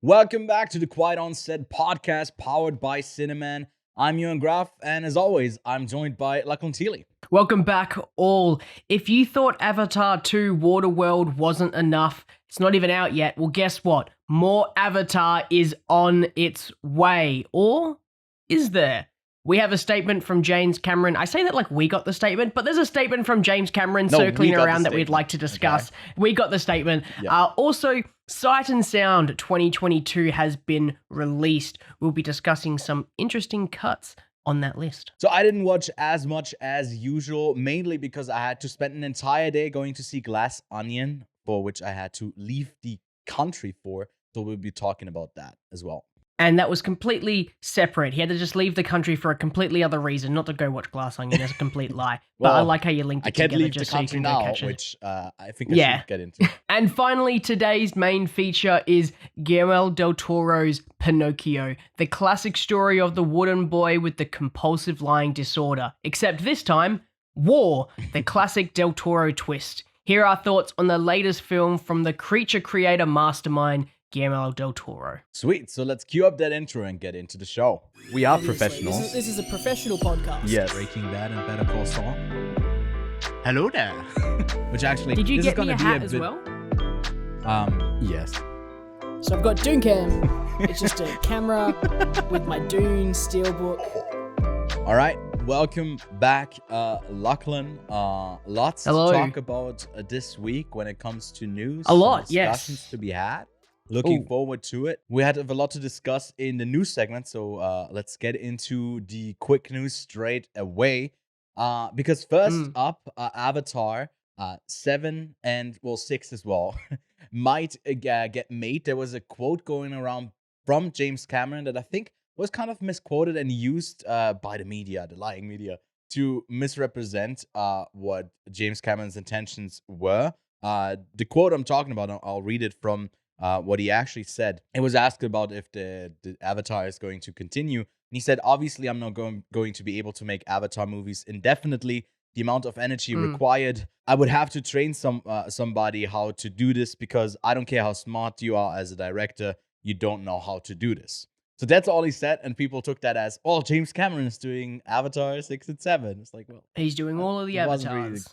Welcome back to the Quiet on Set podcast powered by Cineman. I'm Ewan Graf, and as always, I'm joined by Lachlan Teely. Welcome back, all. If you thought Avatar 2 Waterworld wasn't enough, it's not even out yet. Well, guess what? More Avatar is on its way. Or is there? We have a statement from James Cameron. I say that like we got the statement, but there's a statement from James Cameron circling around that we'd like to discuss. Okay. We got the statement. Yeah. Also, Sight and Sound 2022 has been released. We'll be discussing some interesting cuts on that list. So I didn't watch as much as usual, mainly because I had to spend an entire day going to see Glass Onion, for which I had to leave the country for. So we'll be talking about that as well. And that was completely separate. He had to just leave the country for a completely other reason, not to go watch Glass Onion. That's a complete lie. But I like how you linked it together just so you can go catch it. Which I think I should get into. And finally, today's main feature is Guillermo del Toro's Pinocchio, the classic story of the wooden boy with the compulsive lying disorder. Except this time, war, the classic del Toro twist. Here are our thoughts on the latest film from the creature creator mastermind, Guillermo del Toro. Sweet. So let's cue up that intro and get into the show. We are professionals. This is a professional podcast. Yes. Breaking Bad and Better Call Saul. Hello there. Which actually, did you get me a hat as well? Yes. So I've got Dooncam. It's just a camera with my Dune steelbook. All right. Welcome back, Lachlan. Lots to talk about this week when it comes to news. A lot, discussions to be had. Looking forward to it. We had a lot to discuss in the news segment, so let's get into the quick news straight away. Because first up, Avatar 7 and 6 as well might get made. There was a quote going around from James Cameron that I think was kind of misquoted and used by the media, the lying media, to misrepresent what James Cameron's intentions were. The quote I'm talking about, I'll read it from what he actually said. It was asked about if the Avatar is going to continue. And he said, obviously, I'm not going to be able to make Avatar movies indefinitely. The amount of energy required, I would have to train somebody how to do this, because I don't care how smart you are as a director, you don't know how to do this. So that's all he said, and people took that as, oh, James Cameron is doing Avatar 6 and 7. It's like, well, he's doing all of the Avatars.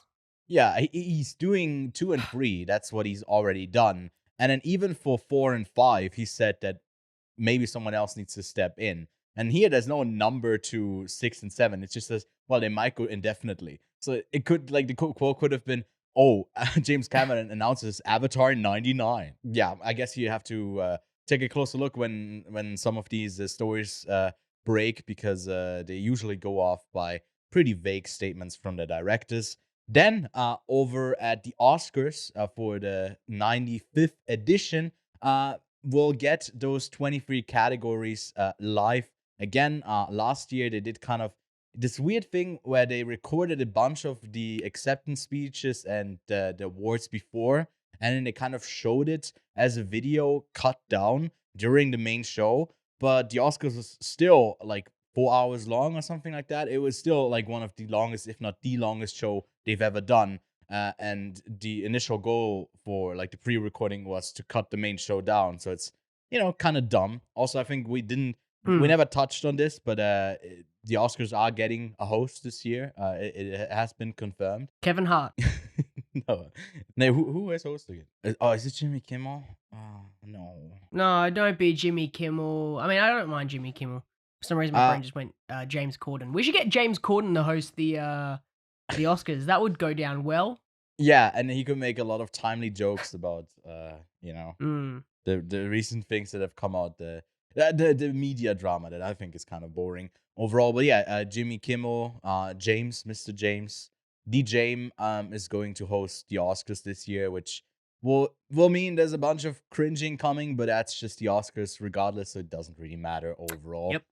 Yeah, he's doing 2 and 3. That's what he's already done. And then even for 4 and 5, he said that maybe someone else needs to step in. And here, there's no number to 6 and 7. It just says, well, they might go indefinitely. So it could, like, the quote could have been, oh, James Cameron announces Avatar 99. Yeah, I guess you have to take a closer look when some of these stories break, because they usually go off by pretty vague statements from the directors. Then over at the Oscars for the 95th edition, we'll get those 23 categories live again. Last year, they did kind of this weird thing where they recorded a bunch of the acceptance speeches and the awards before, and then they kind of showed it as a video cut down during the main show. But the Oscars was still like 4 hours long or something like that. It was still like one of the longest, if not the longest show they've ever done. And the initial goal for like the pre-recording was to cut the main show down. So it's, kind of dumb. Also, I think we never touched on this, but the Oscars are getting a host this year. It has been confirmed. Kevin Hart. No, who is hosting it? Oh, is it Jimmy Kimmel? No. No, don't be Jimmy Kimmel. I mean, I don't mind Jimmy Kimmel. For some reason, my brain just went James Corden. We should get James Corden to host the Oscars. That would go down well. Yeah, and he could make a lot of timely jokes about, the recent things that have come out, the media drama that I think is kind of boring overall. But yeah, Jimmy Kimmel, Mr. James, is going to host the Oscars this year, which will mean there's a bunch of cringing coming, but that's just the Oscars regardless, so it doesn't really matter overall. Yep.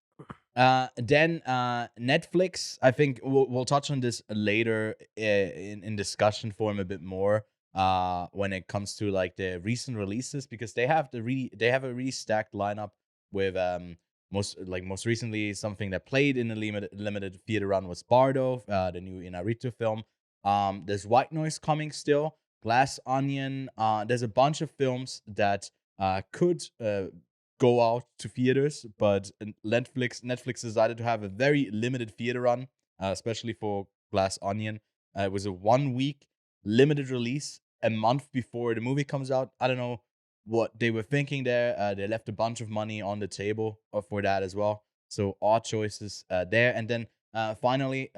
Then Netflix, I think we'll touch on this later in discussion form a bit more when it comes to like the recent releases, because they have a really stacked lineup with most recently something that played in a limited theater run was Bardo, the new Inarritu film. There's White Noise coming still, Glass Onion. There's a bunch of films that could go out to theaters, but Netflix decided to have a very limited theater run, especially for Glass Onion. It was a 1 week limited release, a month before the movie comes out. I don't know what they were thinking there. They left a bunch of money on the table for that as well. So odd choices there. And then finally,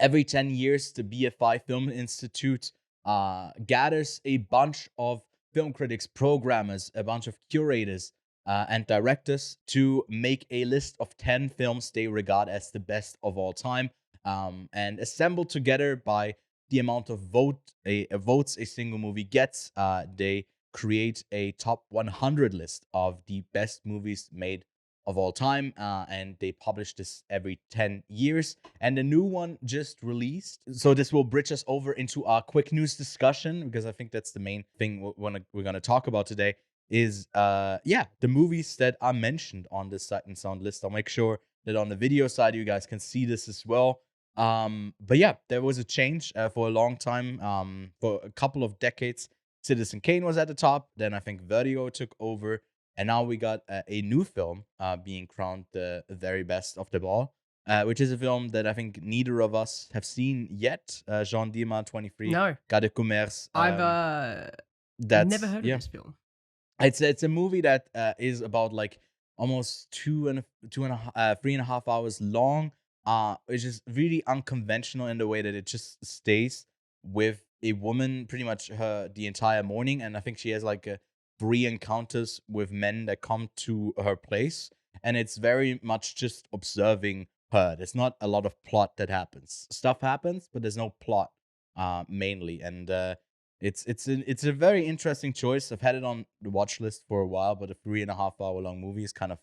every 10 years, the BFI Film Institute gathers a bunch of film critics, programmers, a bunch of curators, and directors to make a list of 10 films they regard as the best of all time, and assembled together by the amount of votes a single movie gets. They create a top 100 list of the best movies made of all time, and they publish this every 10 years, and the new one just released. So this will bridge us over into our quick news discussion, because I think that's the main thing we're going to talk about today is the movies that are mentioned on this Sight and Sound list. I'll make sure that on the video side you guys can see this as well. But yeah, there was a change for a long time. For a couple of decades, Citizen Kane was at the top. Then I think Vertigo took over. And now we got a new film being crowned the very best of them all, which is a film that I think neither of us have seen yet. Jean Dima 23. No. Cas de Commerce. I've never heard of this film. It's a movie that is about like almost 3.5 hours long. It's just really unconventional in the way that it just stays with a woman pretty much the entire morning, and I think she has like 3 encounters with men that come to her place, and it's very much just observing her. There's not a lot of plot that happens. Stuff happens, but there's no plot mainly, and it's a very interesting choice. I've had it on the watch list for a while, but a 3.5 hour long movie is kind of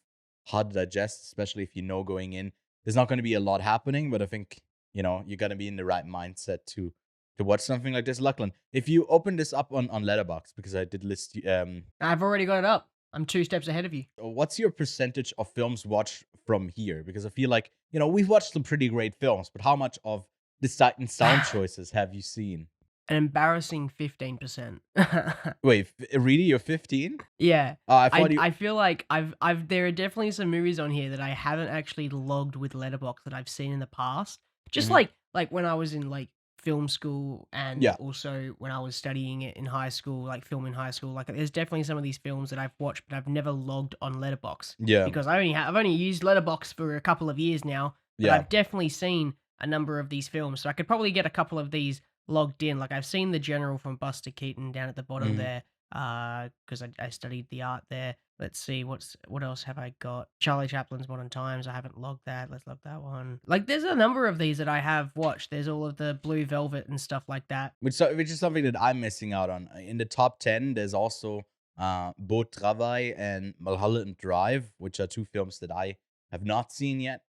hard to digest, especially if you know going in there's not going to be a lot happening. But I think you got to be in the right mindset to watch something like this. Lachlan, if you open this up on Letterboxd, because I did list I've already got it up. I'm 2 steps ahead of you. What's your percentage of films watched from here? Because I feel like we've watched some pretty great films, but how much of the Sight and Sound choices have you seen? An embarrassing 15%. Wait, really? You're 15? Yeah. I feel like there are definitely some movies on here that I haven't actually logged with Letterboxd that I've seen in the past. Just like when I was in like film school, and also when I was studying it in high school, like film in high school. Like there's definitely some of these films that I've watched, but I've never logged on Letterboxd. Yeah. Because I've only used Letterboxd for a couple of years now, but I've definitely seen a number of these films, so I could probably get a couple of these logged in. Like I've seen The General from Buster Keaton down at the bottom there, because I studied the art there. Let's see, what else have I got? Charlie Chaplin's Modern Times. I haven't logged that. Let's log that one. Like there's a number of these that I have watched. There's all of the Blue Velvet and stuff like that. Which is something that I'm missing out on. In the top 10, there's also Beau Travail and Mulholland Drive, which are 2 films that I have not seen yet.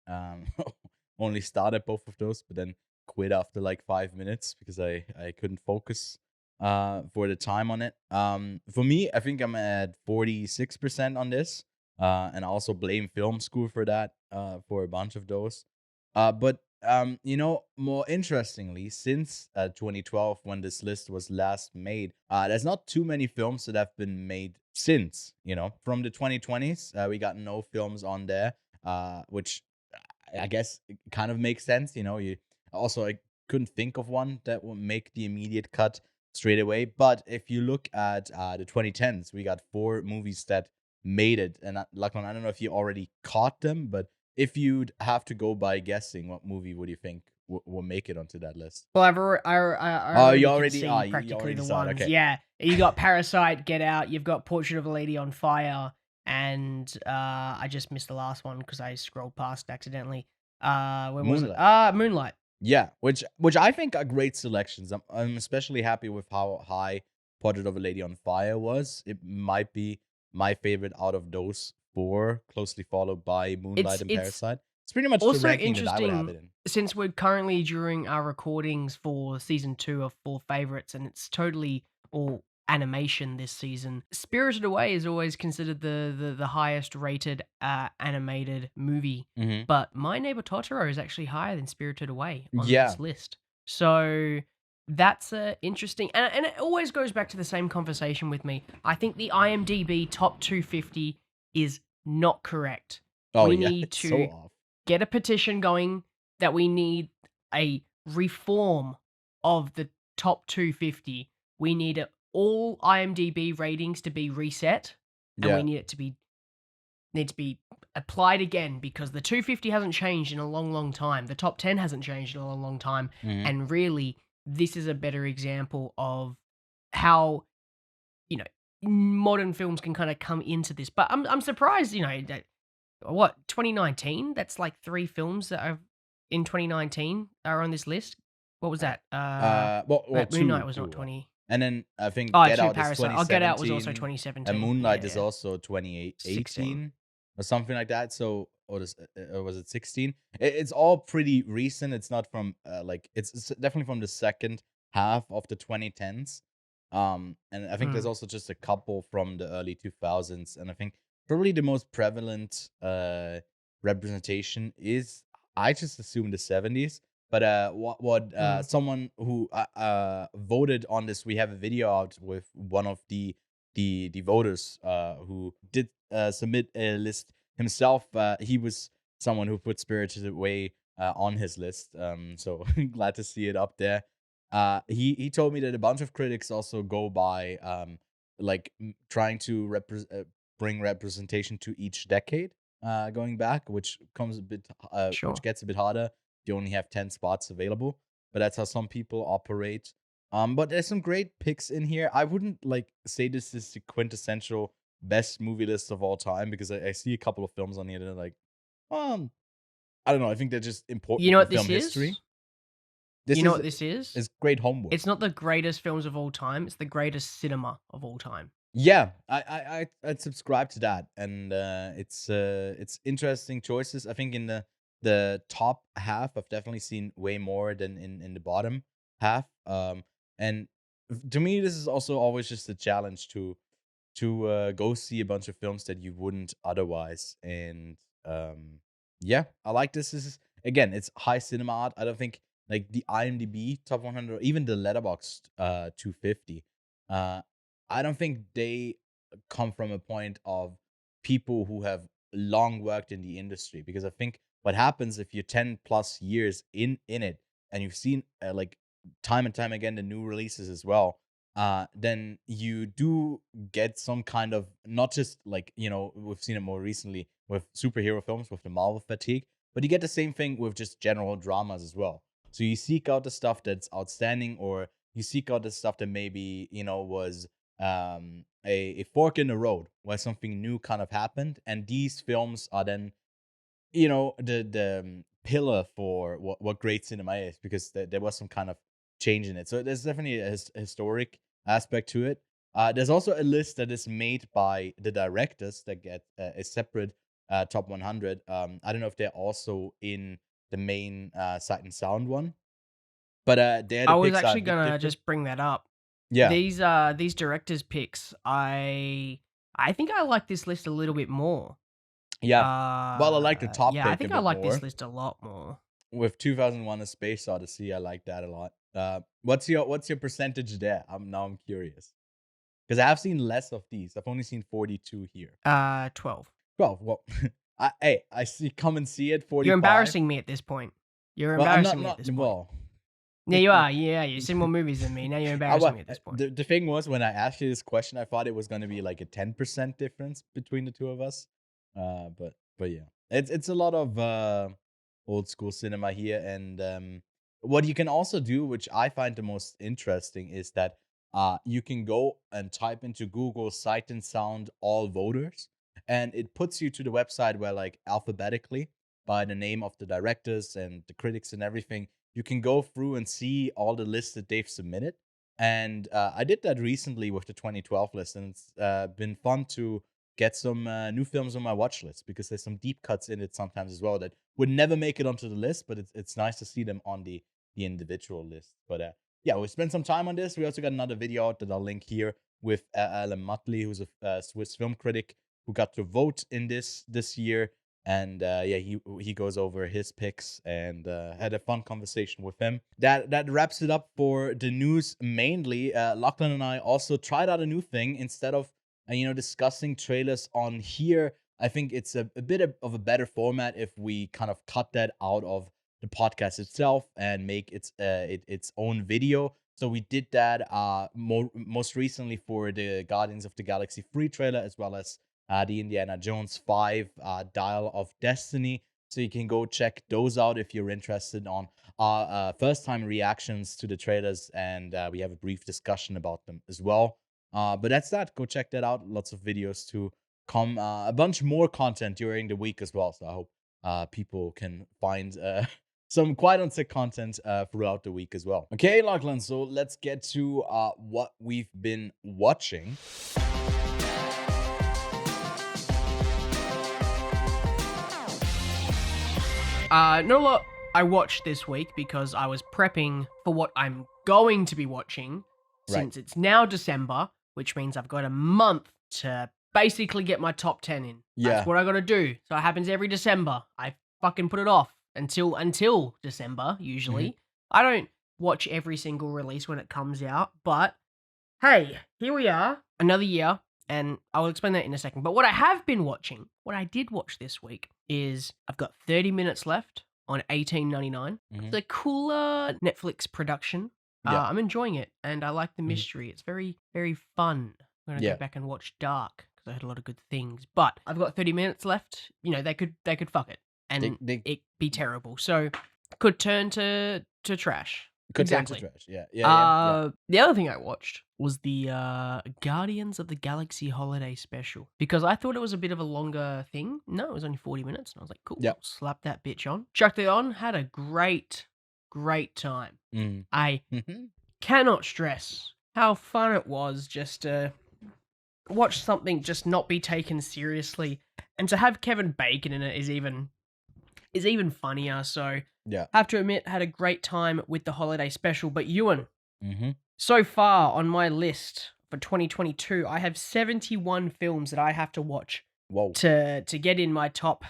Only started both of those, but then quit after like 5 minutes because I couldn't focus for the time on it. For me, I think I'm at 46% on this, and I also blame film school for that, for a bunch of those. But more interestingly, since 2012, when this list was last made, there's not too many films that have been made since. From the 2020s, we got no films on there, which I guess it kind of makes sense. I couldn't think of one that would make the immediate cut straight away. But if you look at the 2010s, we got 4 movies that made it. And Lachlan, I don't know if you already caught them, but if you'd have to go by guessing, what movie would you think will make it onto that list? Well, you already practically the ones. Okay. Yeah, you got Parasite, Get Out. You've got Portrait of a Lady on Fire, and I just missed the last one because I scrolled past accidentally. When was it? Moonlight. Yeah, which I think are great selections. I'm especially happy with how high Portrait of a Lady on Fire was. It might be my favorite out of those 4, closely followed by Moonlight and Parasite. It's pretty much the ranking that I would have it in. Since we're currently during our recordings for season 2 of 4 favorites, and it's totally all animation this season, Spirited Away is always considered the highest rated animated movie, but My Neighbor Totoro is actually higher than Spirited Away on this list. So that's interesting, and it always goes back to the same conversation with me. I think the IMDb top 250 is not correct. Oh We yeah, need it's so to off. get a petition going that we need a reform of the top 250. We need all IMDb ratings to be reset, and we Yeah. need it to be applied again because the 250 hasn't changed in a long, long time. The top 10 hasn't changed in a long, long time, Mhm. and really, this is a better example of how modern films can kind of come into this. But I'm surprised, that 2019? That's like 3 films that are in 2019 are on this list. What was that? Well, Moonlight was not two. 20. And then I think Oh, Get two Out is Parasite. Oh, Get Out was also 2017, 2017. and Moonlight is Yeah. also 16. 2018 or something like that. So, or was it 16? It's all pretty recent. It's not from it's definitely from the second half of the 2010s. And I think there's also just a couple from the early 2000s, and I think probably the most prevalent representation is, I just assume, the 70s. But what someone who voted on this, we have a video out with one of the voters who did submit a list himself. He was someone who put Spirited Away on his list. So glad to see it up there. He told me that a bunch of critics also go by trying to bring representation to each decade going back, which comes a bit Sure. which gets a bit harder. You only have 10 spots available, but that's how some people operate. But there's some great picks in here. I wouldn't say this is the quintessential best movie list of all time, because I see a couple of films on here that are like, I don't know. I think they're just important You know for what this film history. is? This You know is what this is? It's great homework. It's not the greatest films of all time. It's the greatest cinema of all time. Yeah, I'd subscribe to that, and it's interesting choices. I think in the top half, I've definitely seen way more than in the bottom half. And to me, this is also always just a challenge to go see a bunch of films that you wouldn't otherwise. And yeah, I like this. This is, again, it's high cinema art. I don't think like the IMDb top 100 or even the Letterboxd 250. I don't think they come from a point of people who have long worked in the industry, because I think what happens if you're 10 plus years in it and you've seen time and time again the new releases as well, then you do get some kind of, not just we've seen it more recently with superhero films with the Marvel fatigue, but you get the same thing with just general dramas as well. So you seek out the stuff that's outstanding, or you seek out the stuff that maybe was a fork in the road where something new kind of happened, and these films are then the pillar for what great cinema is, because there was some kind of change in it. So there's definitely a historic aspect to it. There's also a list that is made by the directors that get a separate top 100. I don't know if they're also in the main Sight and Sound one, but I was actually gonna just bring that up. Yeah. These directors' picks, I think I like this list a little bit more. Yeah. Well, I like the top yeah, pick I think a I bit like more. this list a lot more. With 2001: A Space Odyssey, I like that a lot. What's your percentage there? I'm curious, because I have seen less of these. I've only seen 42 here. 12. 12. Well, I see. Come and see it. 45. You're embarrassing me at this point. You're embarrassing me at this point. Well, yeah, you are. Yeah, you've seen more movies than me. Now you're embarrassing me at this point. The thing was, when I asked you this question, I thought it was going to be like a 10% difference between the two of us. But yeah, it's a lot of old school cinema here. And what you can also do, which I find the most interesting, is that you can go and type into Google Sight and Sound all voters, and it puts you to the website where, like, alphabetically by the name of the directors and the critics and everything, you can go through and see all the lists that they've submitted. And I did that recently with the 2012 list, and it's been fun to get some new films on my watch list, because there's some deep cuts in it sometimes as well that would never make it onto the list, but it's nice to see them on the individual list. But yeah, we spent some time on this. We also got another video out that I'll link here with Alan Mutley, who's a Swiss film critic who got to vote in this year. And yeah, he goes over his picks, and had a fun conversation with him. That wraps it up for the news mainly. Lachlan and I also tried out a new thing. Instead of discussing trailers on here, I think it's a bit of a better format if we kind of cut that out of the podcast itself and make its own video. So we did that most recently for the Guardians of the Galaxy free trailer, as well as the Indiana Jones 5 Dial of Destiny. So you can go check those out if you're interested on our first time reactions to the trailers, and we have a brief discussion about them as well. But that's that. Go check that out. Lots of videos to come. A bunch more content during the week as well. So I hope people can find some quite on sick content throughout the week as well. Okay, Lachlan. So let's get to what we've been watching. Not a lot I watched this week because I was prepping for what I'm going to be watching since it's now December, which means I've got a month to basically get my top 10 in. Yeah. That's what I got to do. So it happens every December. I fucking put it off until December, usually. I don't watch every single release when it comes out, but hey, here we are, another year, and I'll explain that in a second. But what I have been watching, what I did watch this week, is I've got 30 minutes left on $18.99. It's a cooler Netflix production. Yeah. I'm enjoying it, and I like the mystery. It's very, very fun. I'm gonna go back and watch Dark because I heard a lot of good things. But I've got 30 minutes left. You know, they could fuck it and it be terrible. So could turn to trash. Turn to trash. Yeah. The other thing I watched was the Guardians of the Galaxy Holiday Special because I thought it was a bit of a longer thing. No, it was only 40 minutes, and I was like, cool, slap that bitch on. Chucked it on, had a great time. I cannot stress how fun it was just to watch something just not be taken seriously, and to have Kevin Bacon in it is even funnier. So have to admit, had a great time with the holiday special. But Ewan, so far on my list for 2022, I have 71 films that I have to watch to get in my top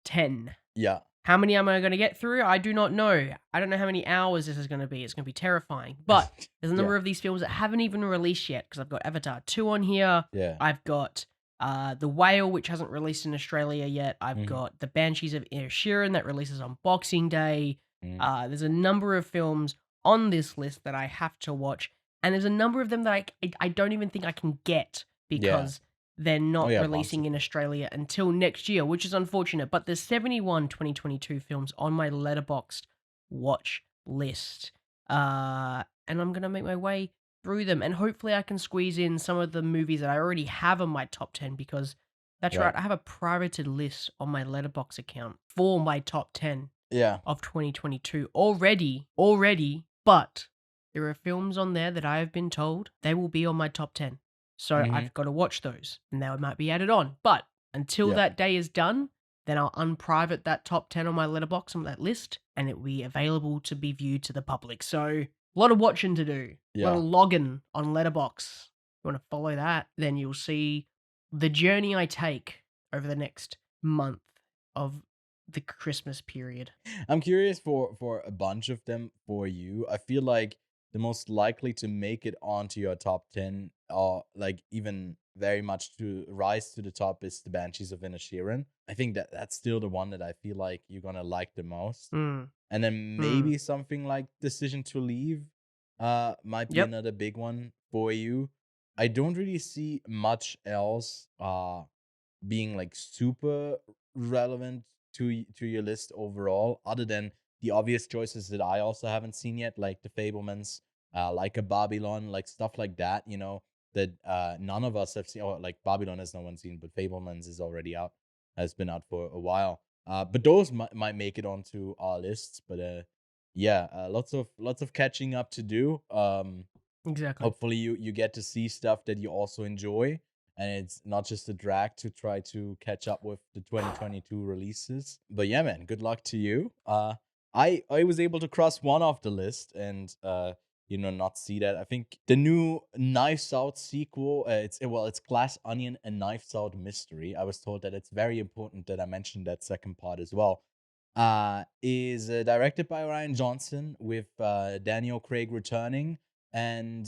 10. Yeah. How many am I going to get through? I do not know. I don't know how many hours this is going to be. It's going to be terrifying. But there's a number of these films that haven't even released yet because I've got Avatar 2 on here. Yeah. I've got The Whale, which hasn't released in Australia yet. I've got The Banshees of Inisherin that releases on Boxing Day. There's a number of films on this list that I have to watch. And there's a number of them that I don't even think I can get because they're not releasing in Australia until next year, which is unfortunate. But there's 71 2022 films on my Letterboxd watch list. And I'm going to make my way through them. And hopefully I can squeeze in some of the movies that I already have on my top 10 because that's right. I have a privated list on my Letterboxd account for my top 10 of 2022 already. But there are films on there that I have been told they will be on my top 10. So I've got to watch those, and they might be added on. But until that day is done, then I'll unprivate that top 10 on my Letterboxd on that list, and it will be available to be viewed to the public. So a lot of watching to do. A lot of logging on Letterboxd. If you want to follow that, then you'll see the journey I take over the next month of the Christmas period. I'm curious for a bunch of them for you. I feel like the most likely to make it onto your top 10 or like even very much to rise to the top is the Banshees of Inisherin. I think that's still the one that I feel like you're gonna like the most. And then maybe something like Decision to Leave might be another big one for you. I don't really see much else being like super relevant to your list overall, other than the obvious choices that I also haven't seen yet, like The Fablemans, like a Babylon, like stuff like that, you know, that none of us have seen. Or like Babylon has no one seen, but Fablemans is already out, has been out for a while. But those might make it onto our lists. But lots of catching up to do. Exactly. Hopefully you get to see stuff that you also enjoy, and it's not just a drag to try to catch up with the 2022 releases. But yeah, man, good luck to you. I was able to cross one off the list and not see that. I think the new Knives Out sequel, it's Glass Onion and Knives Out Mystery. I was told that it's very important that I mentioned that second part as well. Is directed by Ryan Johnson with Daniel Craig returning, and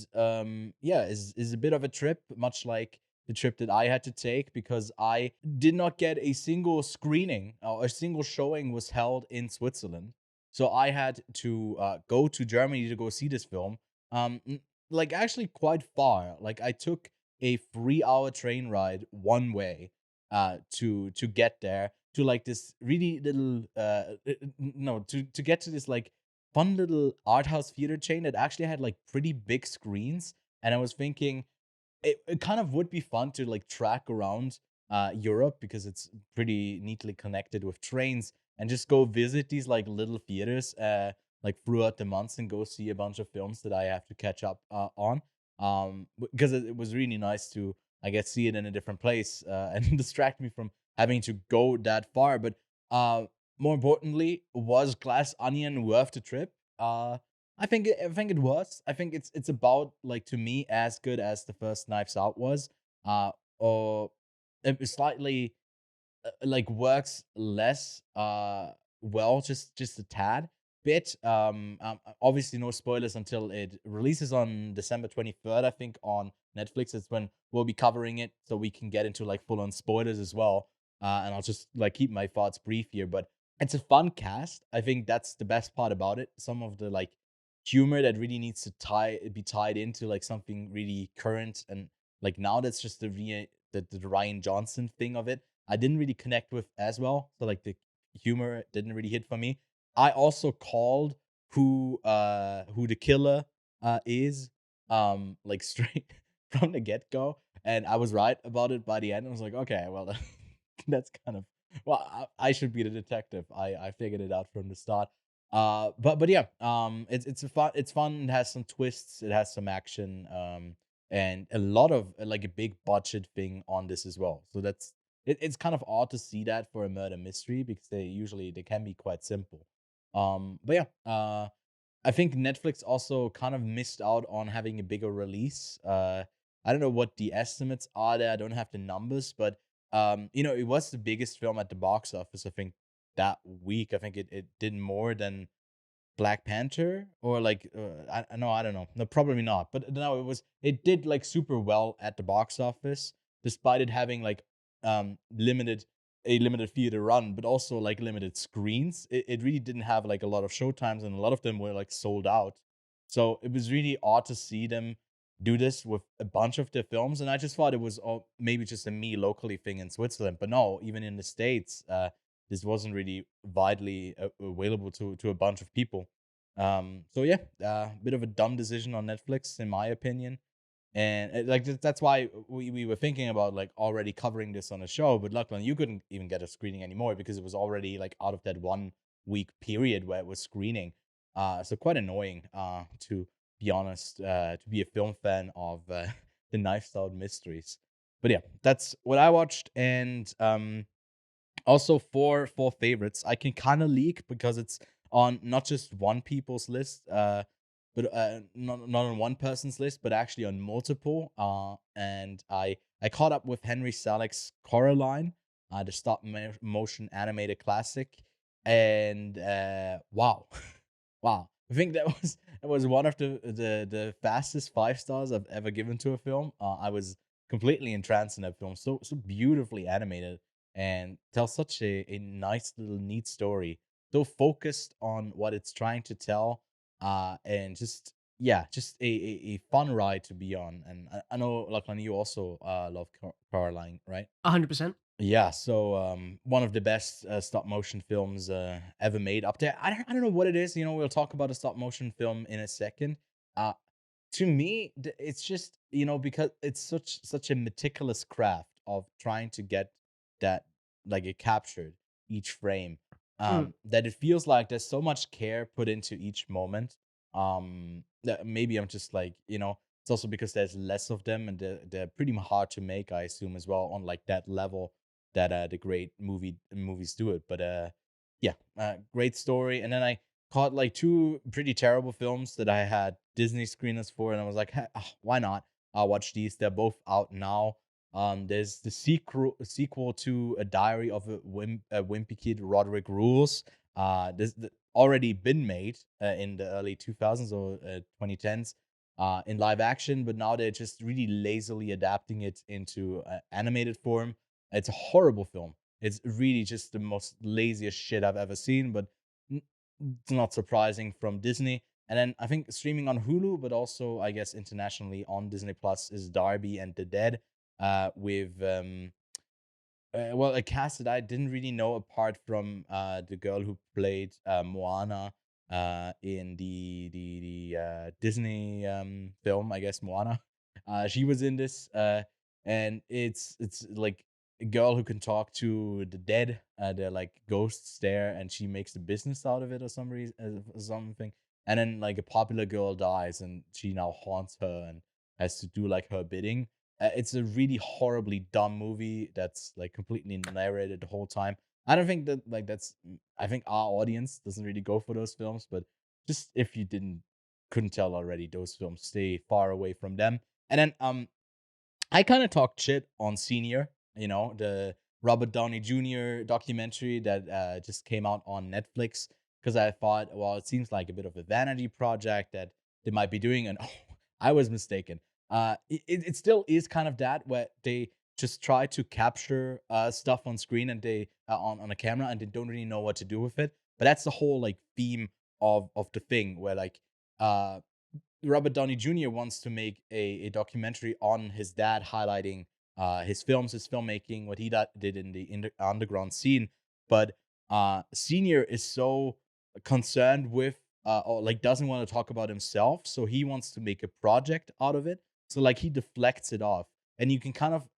is a bit of a trip, much like the trip that I had to take because I did not get a single screening or a single showing was held in Switzerland. So I had to go to Germany to go see this film. Like actually quite far. Like I took a 3 hour train ride one way to get there to like this really little no to get to this like fun little art house theater chain that actually had like pretty big screens. And I was thinking it kind of would be fun to like track around Europe because it's pretty neatly connected with trains and just go visit these like little theaters like throughout the months and go see a bunch of films that I have to catch up on. Because it was really nice to I guess see it in a different place and distract me from having to go that far. But uh, more importantly, was Glass Onion worth the trip? I think it was. I think it's about like to me as good as the first Knives Out was. Or it slightly like works less well, just a tad bit. Obviously no spoilers until it releases on December 23rd, I think, on Netflix. It's when we'll be covering it, so we can get into like full on spoilers as well. And I'll just like keep my thoughts brief here, but it's a fun cast. I think that's the best part about it. Some of the like humor that really needs to be tied into like something really current and like now that's just the Ryan Johnson thing of it. I didn't really connect with as well. So like the humor didn't really hit for me. I also called who the killer is like straight from the get-go, and I was right about it by the end. I was like, okay, well that's kind of well, I should be the detective. I figured it out from the start. But yeah, it's fun. It has some twists. It has some action. And a lot of like a big budget thing on this as well. So it's kind of odd to see that for a murder mystery because they can be quite simple. But yeah, I think Netflix also kind of missed out on having a bigger release. I don't know what the estimates are there. I don't have the numbers, but it was the biggest film at the box office. I think that week. I think it did more than Black Panther or like I don't know. No, probably not. But no, it did like super well at the box office despite it having like limited theater run, but also like limited screens. It really didn't have like a lot of showtimes and a lot of them were like sold out. So it was really odd to see them do this with a bunch of their films and I just thought it was maybe just a me locally thing in Switzerland, but no, even in the States this wasn't really widely available to a bunch of people. So yeah, bit of a dumb decision on Netflix, in my opinion. And like that's why we were thinking about like already covering this on a show, but luckily you couldn't even get a screening anymore because it was already like out of that 1 week period where it was screening. So quite annoying, to be honest, to be a film fan of the Knives Out mysteries. But yeah, that's what I watched, and also for favorites, I can kind of leak because it's on not just one people's list, but not on one person's list, but actually on multiple. And I caught up with Henry Selick's Coraline, the motion animated classic, and wow, wow. I think that was one of the fastest 5 stars I've ever given to a film. I was completely entranced in that film. So beautifully animated and tells such a nice little neat story. So focused on what it's trying to tell, and just yeah, just a fun ride to be on. And I know, Lachlan, you also love Caroline, right? 100%. Yeah, so one of the best stop motion films ever made up there. I don't know what it is. We'll talk about a stop motion film in a second. Uh, to me, it's just because it's such a meticulous craft of trying to get that like it captured each frame. Mm. That it feels like there's so much care put into each moment. That maybe I'm just like it's also because there's less of them and they're pretty hard to make, I assume, as well on like that level that the great movies do it. But yeah, great story. And then I caught like 2 pretty terrible films that I had Disney screeners for, and I was like, why not? I'll watch these. They're both out now. There's the sequel to A Diary of a Wimpy Kid, Rodrick Rules. This already been made in the early 2000s or 2010s. in live action, but now they're just really lazily adapting it into animated form. It's a horrible film. It's really just the most laziest shit I've ever seen, but it's not surprising from Disney. And then I think streaming on Hulu, but also I guess internationally on Disney Plus is Darby and the Dead, with well, a cast that I didn't really know apart from the girl who played Moana in the Disney film, I guess Moana. She was in this, and it's like a girl who can talk to the dead. They're like ghosts there, and she makes a business out of it or some reason, or something. And then like a popular girl dies, and she now haunts her and has to do like her bidding. It's a really horribly dumb movie that's like completely narrated the whole time. I don't think that like that's. I think our audience doesn't really go for those films, but just if you couldn't tell already, those films stay far away from them. And then I kind of talked shit on Senior, the Robert Downey Jr. documentary that just came out on Netflix, because I thought, well, it seems like a bit of a vanity project that they might be doing, and I was mistaken. It still is kind of that, where they just try to capture stuff on screen and they on a camera, and they don't really know what to do with it. But that's the whole like theme of the thing, where like uh Robert Downey Jr. wants to make a documentary on his dad, highlighting his films, his filmmaking, what he did in the underground scene. But Senior is so concerned with, or like doesn't want to talk about himself, so he wants to make a project out of it. So like he deflects it off, and you can kind of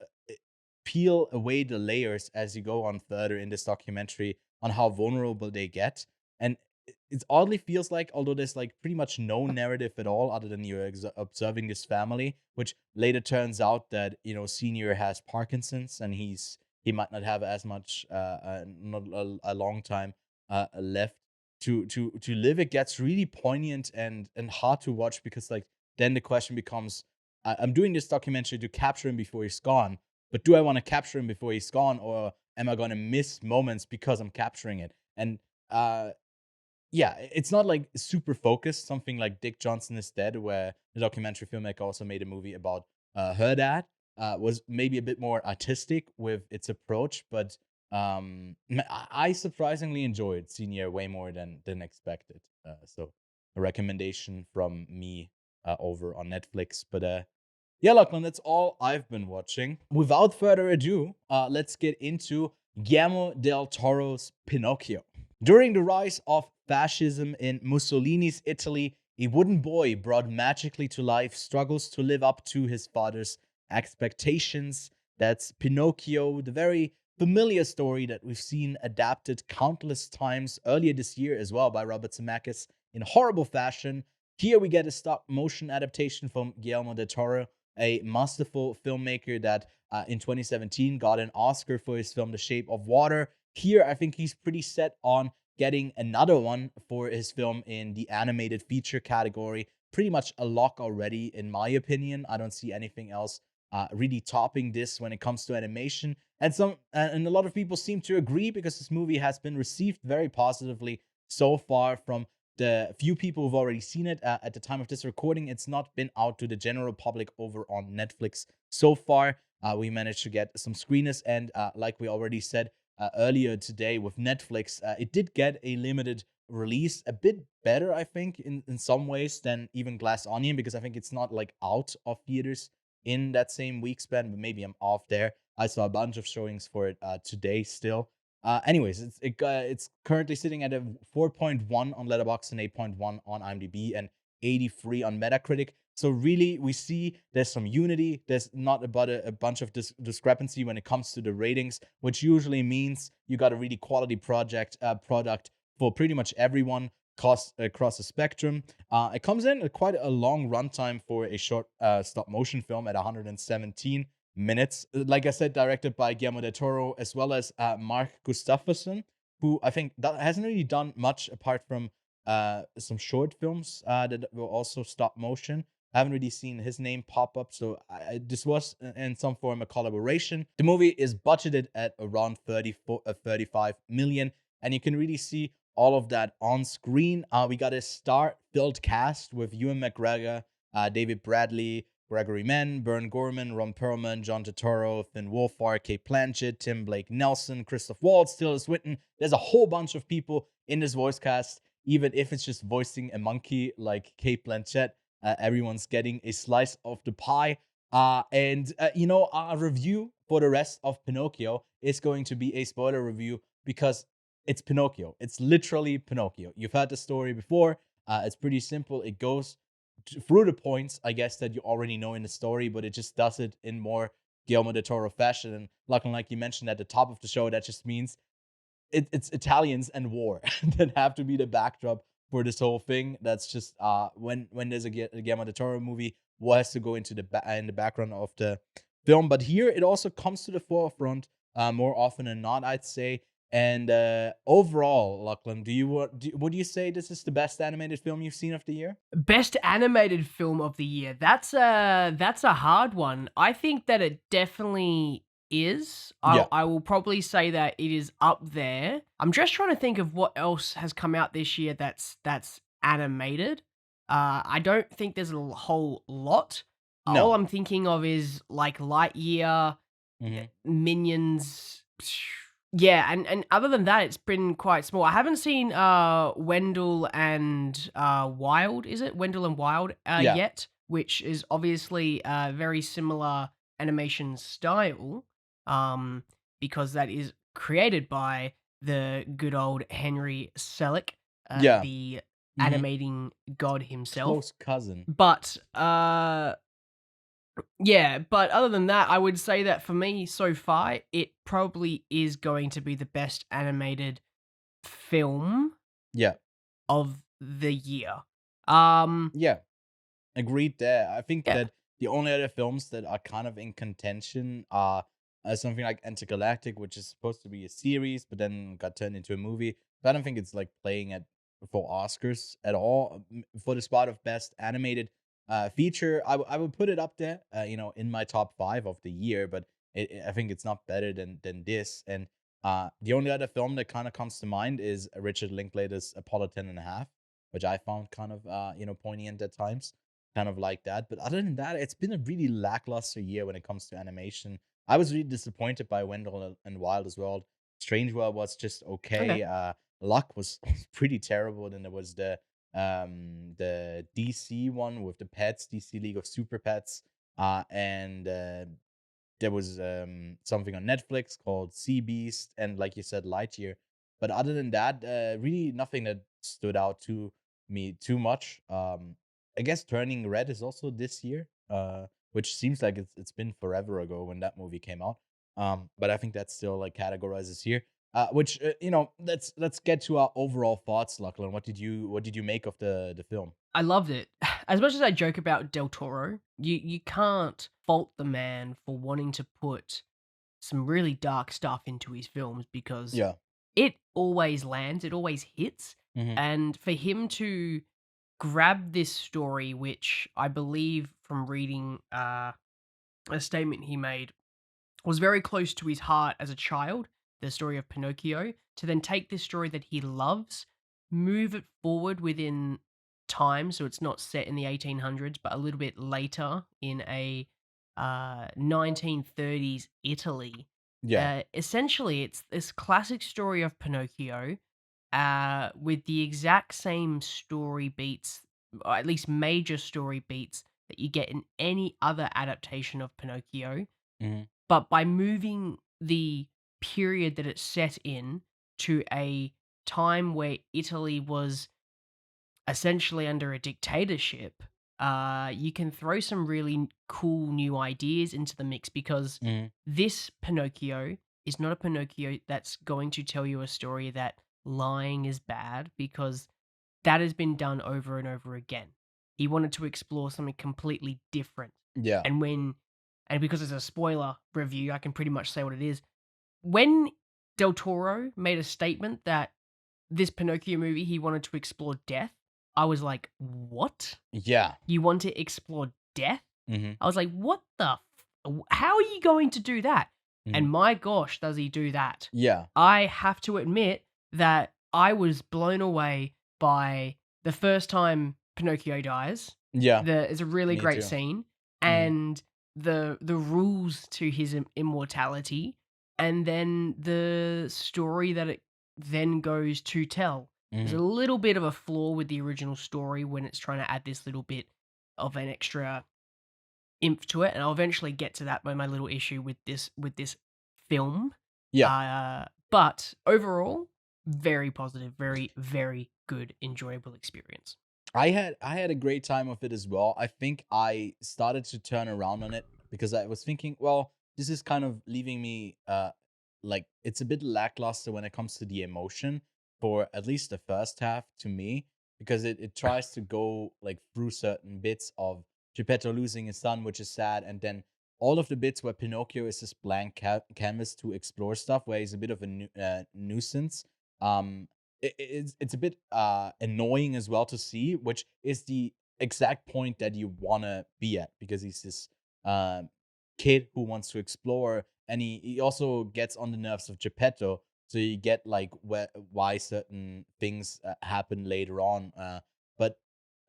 peel away the layers as you go on further in this documentary on how vulnerable they get. And it oddly feels like, although there's like pretty much no narrative at all other than you're observing this family, which later turns out that Senior has Parkinson's, and he might not have as much not a long time left to live. It gets really poignant and hard to watch, because like then the question becomes, I'm doing this documentary to capture him before he's gone, but do I want to capture him before he's gone, or am I going to miss moments because I'm capturing it? And yeah, it's not like super focused. Something like Dick Johnson Is Dead, where the documentary filmmaker also made a movie about her dad, was maybe a bit more artistic with its approach. But I surprisingly enjoyed Senior way more than expected. So a recommendation from me over on Netflix. But yeah, Lachlan, that's all I've been watching. Without further ado, let's get into Guillermo del Toro's Pinocchio. During the rise of fascism in Mussolini's Italy, a wooden boy brought magically to life struggles to live up to his father's expectations. That's Pinocchio, the very familiar story that we've seen adapted countless times earlier this year as well by Robert Zemeckis in horrible fashion. Here we get a stop motion adaptation from Guillermo del Toro, a masterful filmmaker that in 2017 got an Oscar for his film The Shape of Water. Here, I think he's pretty set on getting another one for his film in the animated feature category. Pretty much a lock already, in my opinion. I don't see anything else really topping this when it comes to animation. And a lot of people seem to agree, because this movie has been received very positively so far from the few people who've already seen it. At the time of this recording, it's not been out to the general public over on Netflix so far. We managed to get some screeners, and like we already said earlier today with Netflix, it did get a limited release, a bit better, I think, in some ways than even Glass Onion, because I think it's not like out of theaters in that same week span, but maybe I'm off there. I saw a bunch of showings for it today still. Anyways, it's currently sitting at a 4.1 on Letterboxd and 8.1 on IMDb and 83 on Metacritic. So really, we see there's some unity. There's not about a bunch of discrepancy when it comes to the ratings, which usually means you got a really quality product for pretty much everyone across the spectrum. It comes in at quite a long runtime for a short stop motion film at 117 minutes. Like I said, directed by Guillermo del Toro, as well as Mark Gustafsson, who I think hasn't really done much apart from some short films that were also stop motion. I haven't really seen his name pop up, so this was in some form a collaboration. The movie is budgeted at around 35 million, and you can really see all of that on screen. We got a star-filled cast with Ewan McGregor, David Bradley, Gregory Mann, Bern Gorman, Ron Perlman, John Turturro, Finn Wolfhard, Kate Blanchett, Tim Blake Nelson, Christoph Waltz, Tilda Swinton. There's a whole bunch of people in this voice cast, even if it's just voicing a monkey like Kate Blanchett. Everyone's getting a slice of the pie. Our review for the rest of Pinocchio is going to be a spoiler review because it's Pinocchio. It's literally Pinocchio. You've heard the story before. It's pretty simple. It goes through the points, I guess, that you already know in the story, but it just does it in more Guillermo del Toro fashion. And Lachlan, like you mentioned at the top of the show, that just means it's Italians and war that have to be the backdrop for this whole thing. That's just when there's a Guillermo del Toro movie, what has to go into in the background of the film. But here it also comes to the forefront more often than not, I'd say. And overall, Lachlan, would you say this is the best animated film you've seen of the year? Best animated film of the year. That's a hard one. I think that it definitely is. Yeah. I will probably say that it is up there. I'm just trying to think of what else has come out this year that's animated. I don't think there's a whole lot. No. All I'm thinking of is like Lightyear, Mhm. Minions. Yeah, and other than that, it's been quite small. I haven't seen Wendell and Wild, is it? Wendell and Wild Yeah. yet, which is obviously very similar animation style, because that is created by the good old Henry Selick, Yeah. the Mhm. animating god himself. Close cousin. But yeah, but other than that, I would say that for me so far, it probably is going to be the best animated film Yeah. of the year. Yeah. Agreed there. I think Yeah. that the only other films that are kind of in contention are something like Intergalactic, which is supposed to be a series, but then got turned into a movie. But I don't think it's like playing for Oscars at all. For the spot of best animated feature, I would put it up there, in my top 5 of the year. But I think it's not better than this. And the only other film that kind of comes to mind is Richard Linklater's Apollo 10.5, which I found kind of poignant at times, kind of like that. But other than that, it's been a really lackluster year when it comes to animation. I was really disappointed by Wendell and Wild as well. Strange World was just okay. Luck was pretty terrible. Then there was the DC one with the pets, DC League of Super Pets, and there was something on Netflix called Sea Beast, and like you said, Lightyear. But other than that, really nothing that stood out to me too much. I guess Turning Red is also this year, which seems like it's been forever ago when that movie came out. But I think that still like categorizes here. Which let's get to our overall thoughts, Lachlan. What did you make of the film? I loved it. As much as I joke about Del Toro, you can't fault the man for wanting to put some really dark stuff into his films because Yeah. it always lands, it always hits. Mhm. And for him to grab this story, which I believe from reading a statement he made was very close to his heart as a child, the story of Pinocchio, to then take this story that he loves, move it forward within time, so it's not set in the 1800s, but a little bit later in a 1930s Italy. Yeah. Essentially, it's this classic story of Pinocchio with the exact same story beats, or at least major story beats, that you get in any other adaptation of Pinocchio. Mhm. But by moving the period that it's set in to a time where Italy was essentially under a dictatorship, you can throw some really cool new ideas into the mix because Mhm. this Pinocchio is not a Pinocchio that's going to tell you a story that lying is bad, because that has been done over and over again. He wanted to explore something completely different. Yeah. And because it's a spoiler review, I can pretty much say what it is. When Del Toro made a statement that this Pinocchio movie, he wanted to explore death, I was like, what? Yeah. You want to explore death? Mhm. I was like, what the? How are you going to do that? Mhm. And my gosh, does he do that? Yeah. I have to admit that I was blown away by the first time Pinocchio dies, Yeah, It's a really me great too. scene, Hmm. and the rules to his immortality, and then the story that it then goes to tell. There's Hmm. a little bit of a flaw with the original story when it's trying to add this little bit of an extra imp to it, and I'll eventually get to that by my little issue with this film. Yeah. But overall, very positive, very very good, enjoyable experience. I had a great time with it as well. I think I started to turn around on it because I was thinking, well, this is kind of leaving me like it's a bit lackluster when it comes to the emotion for at least the first half to me, because it tries to go like through certain bits of Geppetto losing his son, which is sad, and then all of the bits where Pinocchio is this blank canvas to explore stuff, where he's a bit of a nuisance. Um, it's a bit annoying as well to see, which is the exact point that you want to be at, because he's this uh, kid who wants to explore, and he also gets on the nerves of Geppetto. So you get like why certain things happen later on. But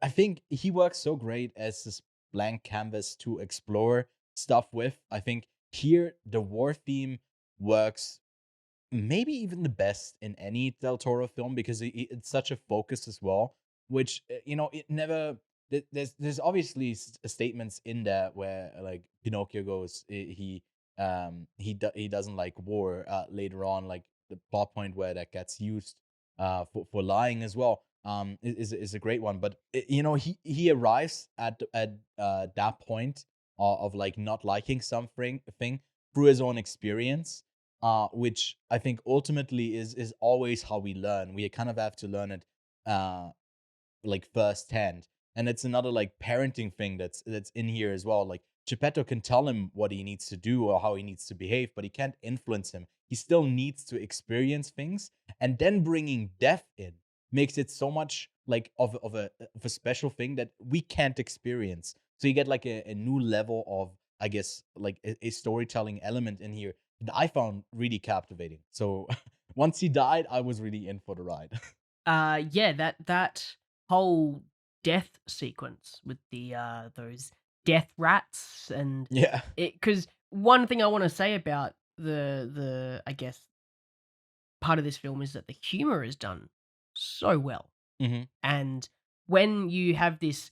I think he works so great as this blank canvas to explore stuff with. I think here the war theme works maybe even the best in any Del Toro film, because it's such a focus as well. Which it never. There's obviously statements in there where like Pinocchio goes, he doesn't like war later on, like the plot point where that gets used for lying as well. Is a great one, but he arrives at that point of like not liking something thing through his own experience, which I think ultimately is always how we learn. We kind of have to learn it uh, like firsthand, and it's another like parenting thing that's in here as well. Like Geppetto can tell him what he needs to do or how he needs to behave, but he can't influence him. He still needs to experience things, and then bringing death in makes it so much like of a special thing that we can't experience. So you get like a new level of, I guess, like a storytelling element in here that I found really captivating. So once he died, I was really in for the ride. Yeah, that whole death sequence with the those death rats, and Yeah. it, because one thing I want to say about the I guess part of this film is that the humor is done so well. Hmm. And when you have this,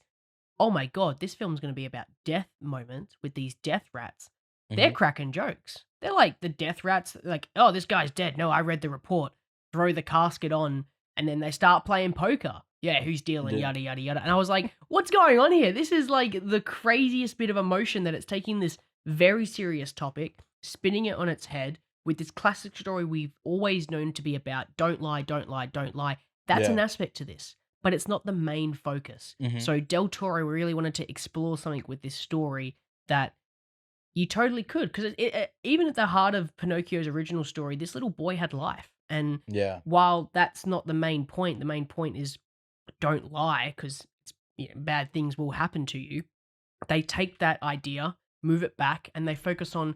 oh my god, this film's going to be about death moment with these death rats, they're Hmm. cracking jokes. They're like the death rats, like, oh, this guy's dead. No, I read the report. Throw the casket on, and then they start playing poker. Yeah, who's dealing? The Yada, yada, yada. And I was like, what's going on here? This is like the craziest bit of emotion that it's taking this very serious topic, spinning it on its head with this classic story we've always known to be about don't lie, don't lie, don't lie. That's an yeah. aspect to this, but it's not the main focus. Hmm. So Del Toro really wanted to explore something with this story that you totally could, because even at the heart of Pinocchio's original story, this little boy had life, and Yeah. while that's not the main point is don't lie, because bad things will happen to you. They take that idea, move it back, and they focus on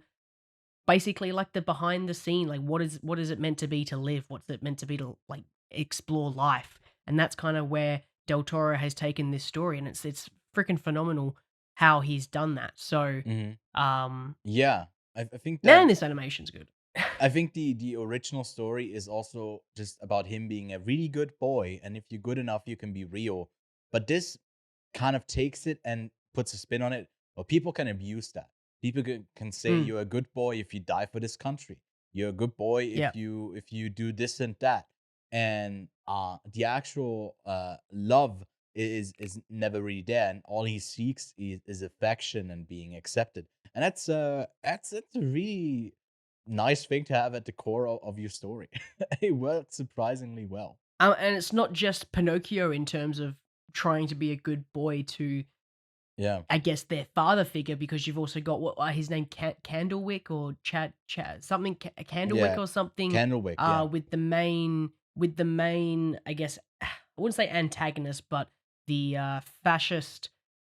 basically like the behind the scene, like what is it meant to be to live? What's it meant to be to like explore life? And that's kind of where Del Toro has taken this story, and it's freaking phenomenal how he's done that. So, Hmm. um, Yeah. I think man, that this animation's good. I think the original story is also just about him being a really good boy, and if you're good enough, you can be real. But this kind of takes it and puts a spin on it. Well, people can abuse that. People can say Mm, you're a good boy if you die for this country. You're a good boy yeah. if you do this and that. And the actual love is never really there, and all he seeks is affection and being accepted. And that's a really nice thing to have at the core of your story. It worked surprisingly well. And it's not just Pinocchio in terms of trying to be a good boy to, Yeah. I guess, their father figure, because you've also got what his name, Candlewick or Chad something, Candlewick Yeah. or something, Candlewick, yeah. with the main, I guess, I wouldn't say antagonist, but the fascist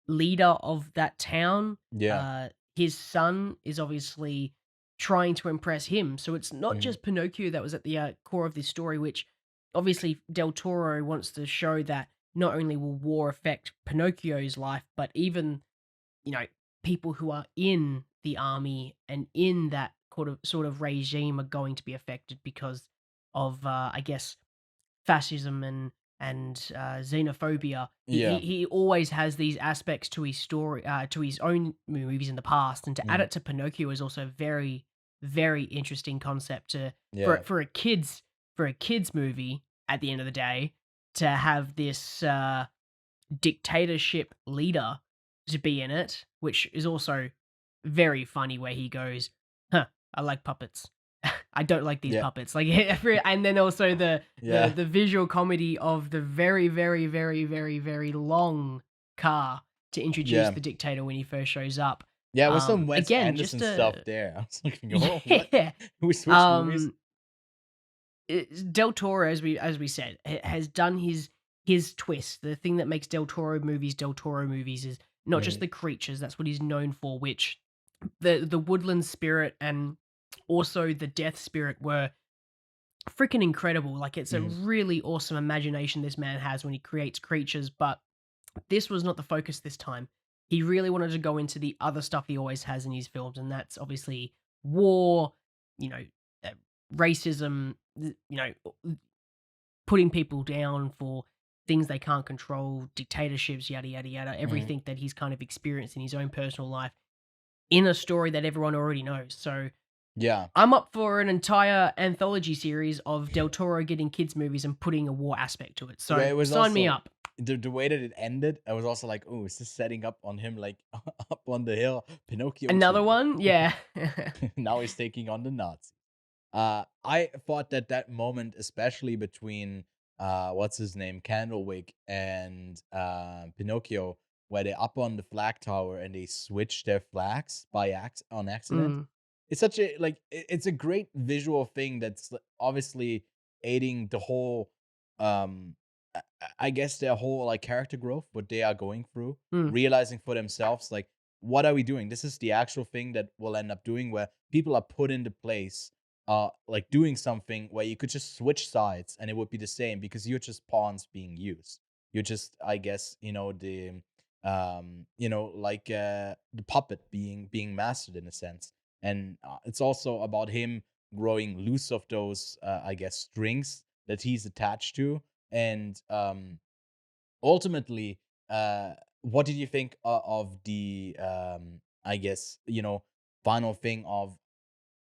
leader of that town. Yeah. His son is obviously trying to impress him, so it's not Mhm. just Pinocchio that was at the core of this story, which obviously Del Toro wants to show that not only will war affect Pinocchio's life, but even, people who are in the army and in that sort of regime are going to be affected because of, I guess, fascism and xenophobia. Yeah. He always has these aspects to his story, to his own movies in the past, and to add it to Pinocchio is also a very, very interesting concept Yeah. for a kids movie. At the end of the day, to have this dictatorship leader to be in it, which is also very funny, where he goes, "Huh, I like puppets. I don't like these Yeah. puppets." Like, and then also Yeah. the visual comedy of the very, very, very, very, very long car to introduce Yeah. the dictator when he first shows up. Yeah, with some Wes Again, Anderson just stuff there. I was looking, oh, what? yeah. We switched movies? Del Toro, as we said, has done his twist. The thing that makes Del Toro movies is not just the creatures. That's what he's known for. Which the woodland spirit and also the death spirit were freaking incredible. Like, it's a really awesome imagination this man has when he creates creatures. But this was not the focus this time. He really wanted to go into the other stuff he always has in his films, and that's obviously war, racism, putting people down for things they can't control, dictatorships, yada, yada, yada, everything that he's kind of experienced in his own personal life in a story that everyone already knows. So Yeah. I'm up for an entire anthology series of Del Toro getting kids' movies and putting a war aspect to it. So Yeah, it was sign me also- up. The way that it ended, I was also like, oh, is this setting up on him, like, up on the hill? Pinocchio. Another 2. one? Yeah. Now he's taking on the Nazis. I thought that moment, especially between what's his name, Candlewick and Pinocchio, where they're up on the flag tower and they switch their flags on accident. It's such a it's a great visual thing that's obviously aiding the whole I guess their whole like character growth, what they are going through, realizing for themselves, like, what are we doing? This is the actual thing that we'll end up doing, where people are put into place, like doing something where you could just switch sides and it would be the same because you're just pawns being used. You're just, I guess, the the puppet being mastered in a sense. And it's also about him growing loose of those, I guess, strings that he's attached to. And ultimately, what did you think of the, I guess, final thing of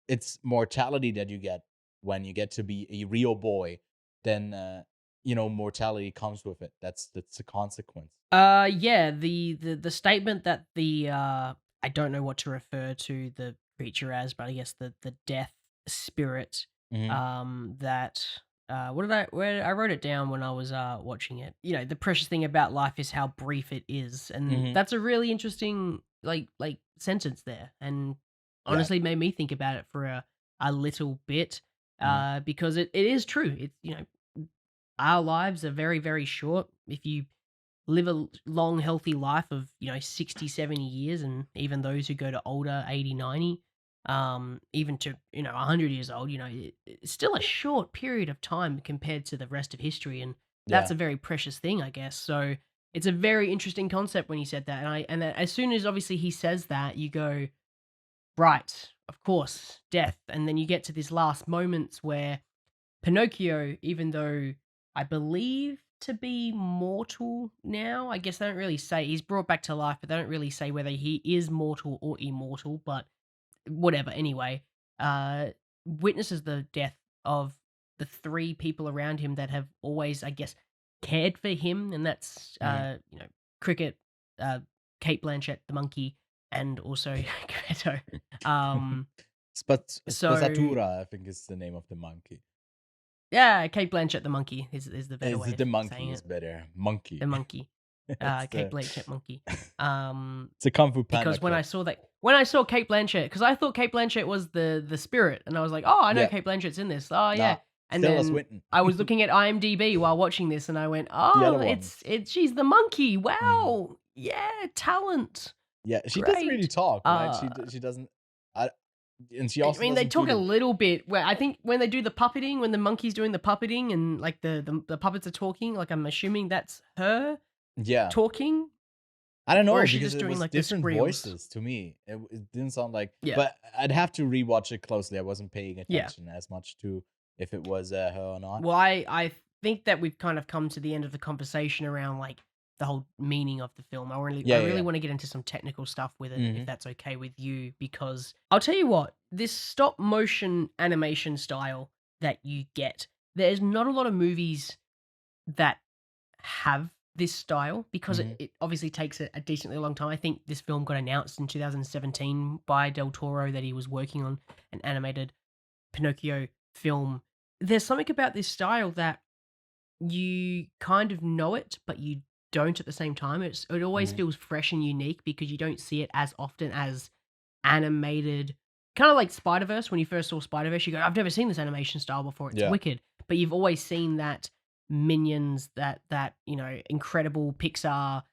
it's mortality that you get when you get to be a real boy? Then, mortality comes with it. That's a consequence. Yeah, the statement that I don't know what to refer to the creature as, but I guess the death spirit, that where I wrote it down when I was watching it. The precious thing about life is how brief it is, and that's a really interesting like sentence there, and honestly made me think about it for a little bit, because it is true. It's our lives are very, very short. If you live a long, healthy life of 60, 70 years, and even those who go to older, 80, 90, even to 100 years old, it's still a short period of time compared to the rest of history, and that's a very precious thing, I guess. So it's a very interesting concept when he said that, and then as soon as obviously he says that, you go, right, of course, death. And then you get to this last moments where Pinocchio, even though I believe to be mortal now, I guess they don't really say, he's brought back to life, but they don't really say whether he is mortal or immortal, but whatever. Anyway, witnesses the death of the three people around him that have always, I guess, cared for him, and that's Cricket, Kate Blanchett, the monkey, and also Geppetto. Spazzatura, I think is the name of the monkey. Yeah, Kate Blanchett, the monkey, is the better way. The of monkey saying is it. better. Monkey. The monkey. It's Kate Blanchett monkey. It's a Kung Fu Panda. Because when clip. I saw Kate Blanchett, because I thought Kate Blanchett was the spirit, and I was like, oh, I know Yeah. Kate Blanchett's in this. Oh yeah. Nah, And Stella then Swinton. I was looking at IMDb while watching this, and I went, The oh, other it's she's the monkey. Wow, yeah, talent. Yeah, she doesn't really Great. talk, right? She doesn't. and she I also mean, they doesn't do talk a the little bit. Where I think when they do the puppeting, when the monkey's doing the puppeting, and like the puppets are talking, like I'm assuming that's her yeah. talking, I don't or know is she because just it doing was like the different squeals? voices to me. It didn't sound like, Yeah. but I'd have to rewatch it closely. I wasn't paying Yeah. attention as much to if it was her or not. Well, I think that we've kind of come to the end of the conversation around like the whole meaning of the film. Yeah, I yeah, really yeah. want to get into some technical stuff with it, if Mhm. that's okay with you, because I'll tell you what, this stop motion animation style that you get, there's not a lot of movies that have this style because Mhm. it obviously takes a decently long time. I think this film got announced in 2017 by Del Toro that he was working on an animated Pinocchio film. There's something about this style that you kind of know it, but you don't at the same time. It always Mhm. feels fresh and unique because you don't see it as often as animated. Kind of like Spider Verse. When you first saw Spider Verse, you go, "I've never seen this animation style before. It's Yeah. wicked." But you've always seen that Minions, that incredible Pixar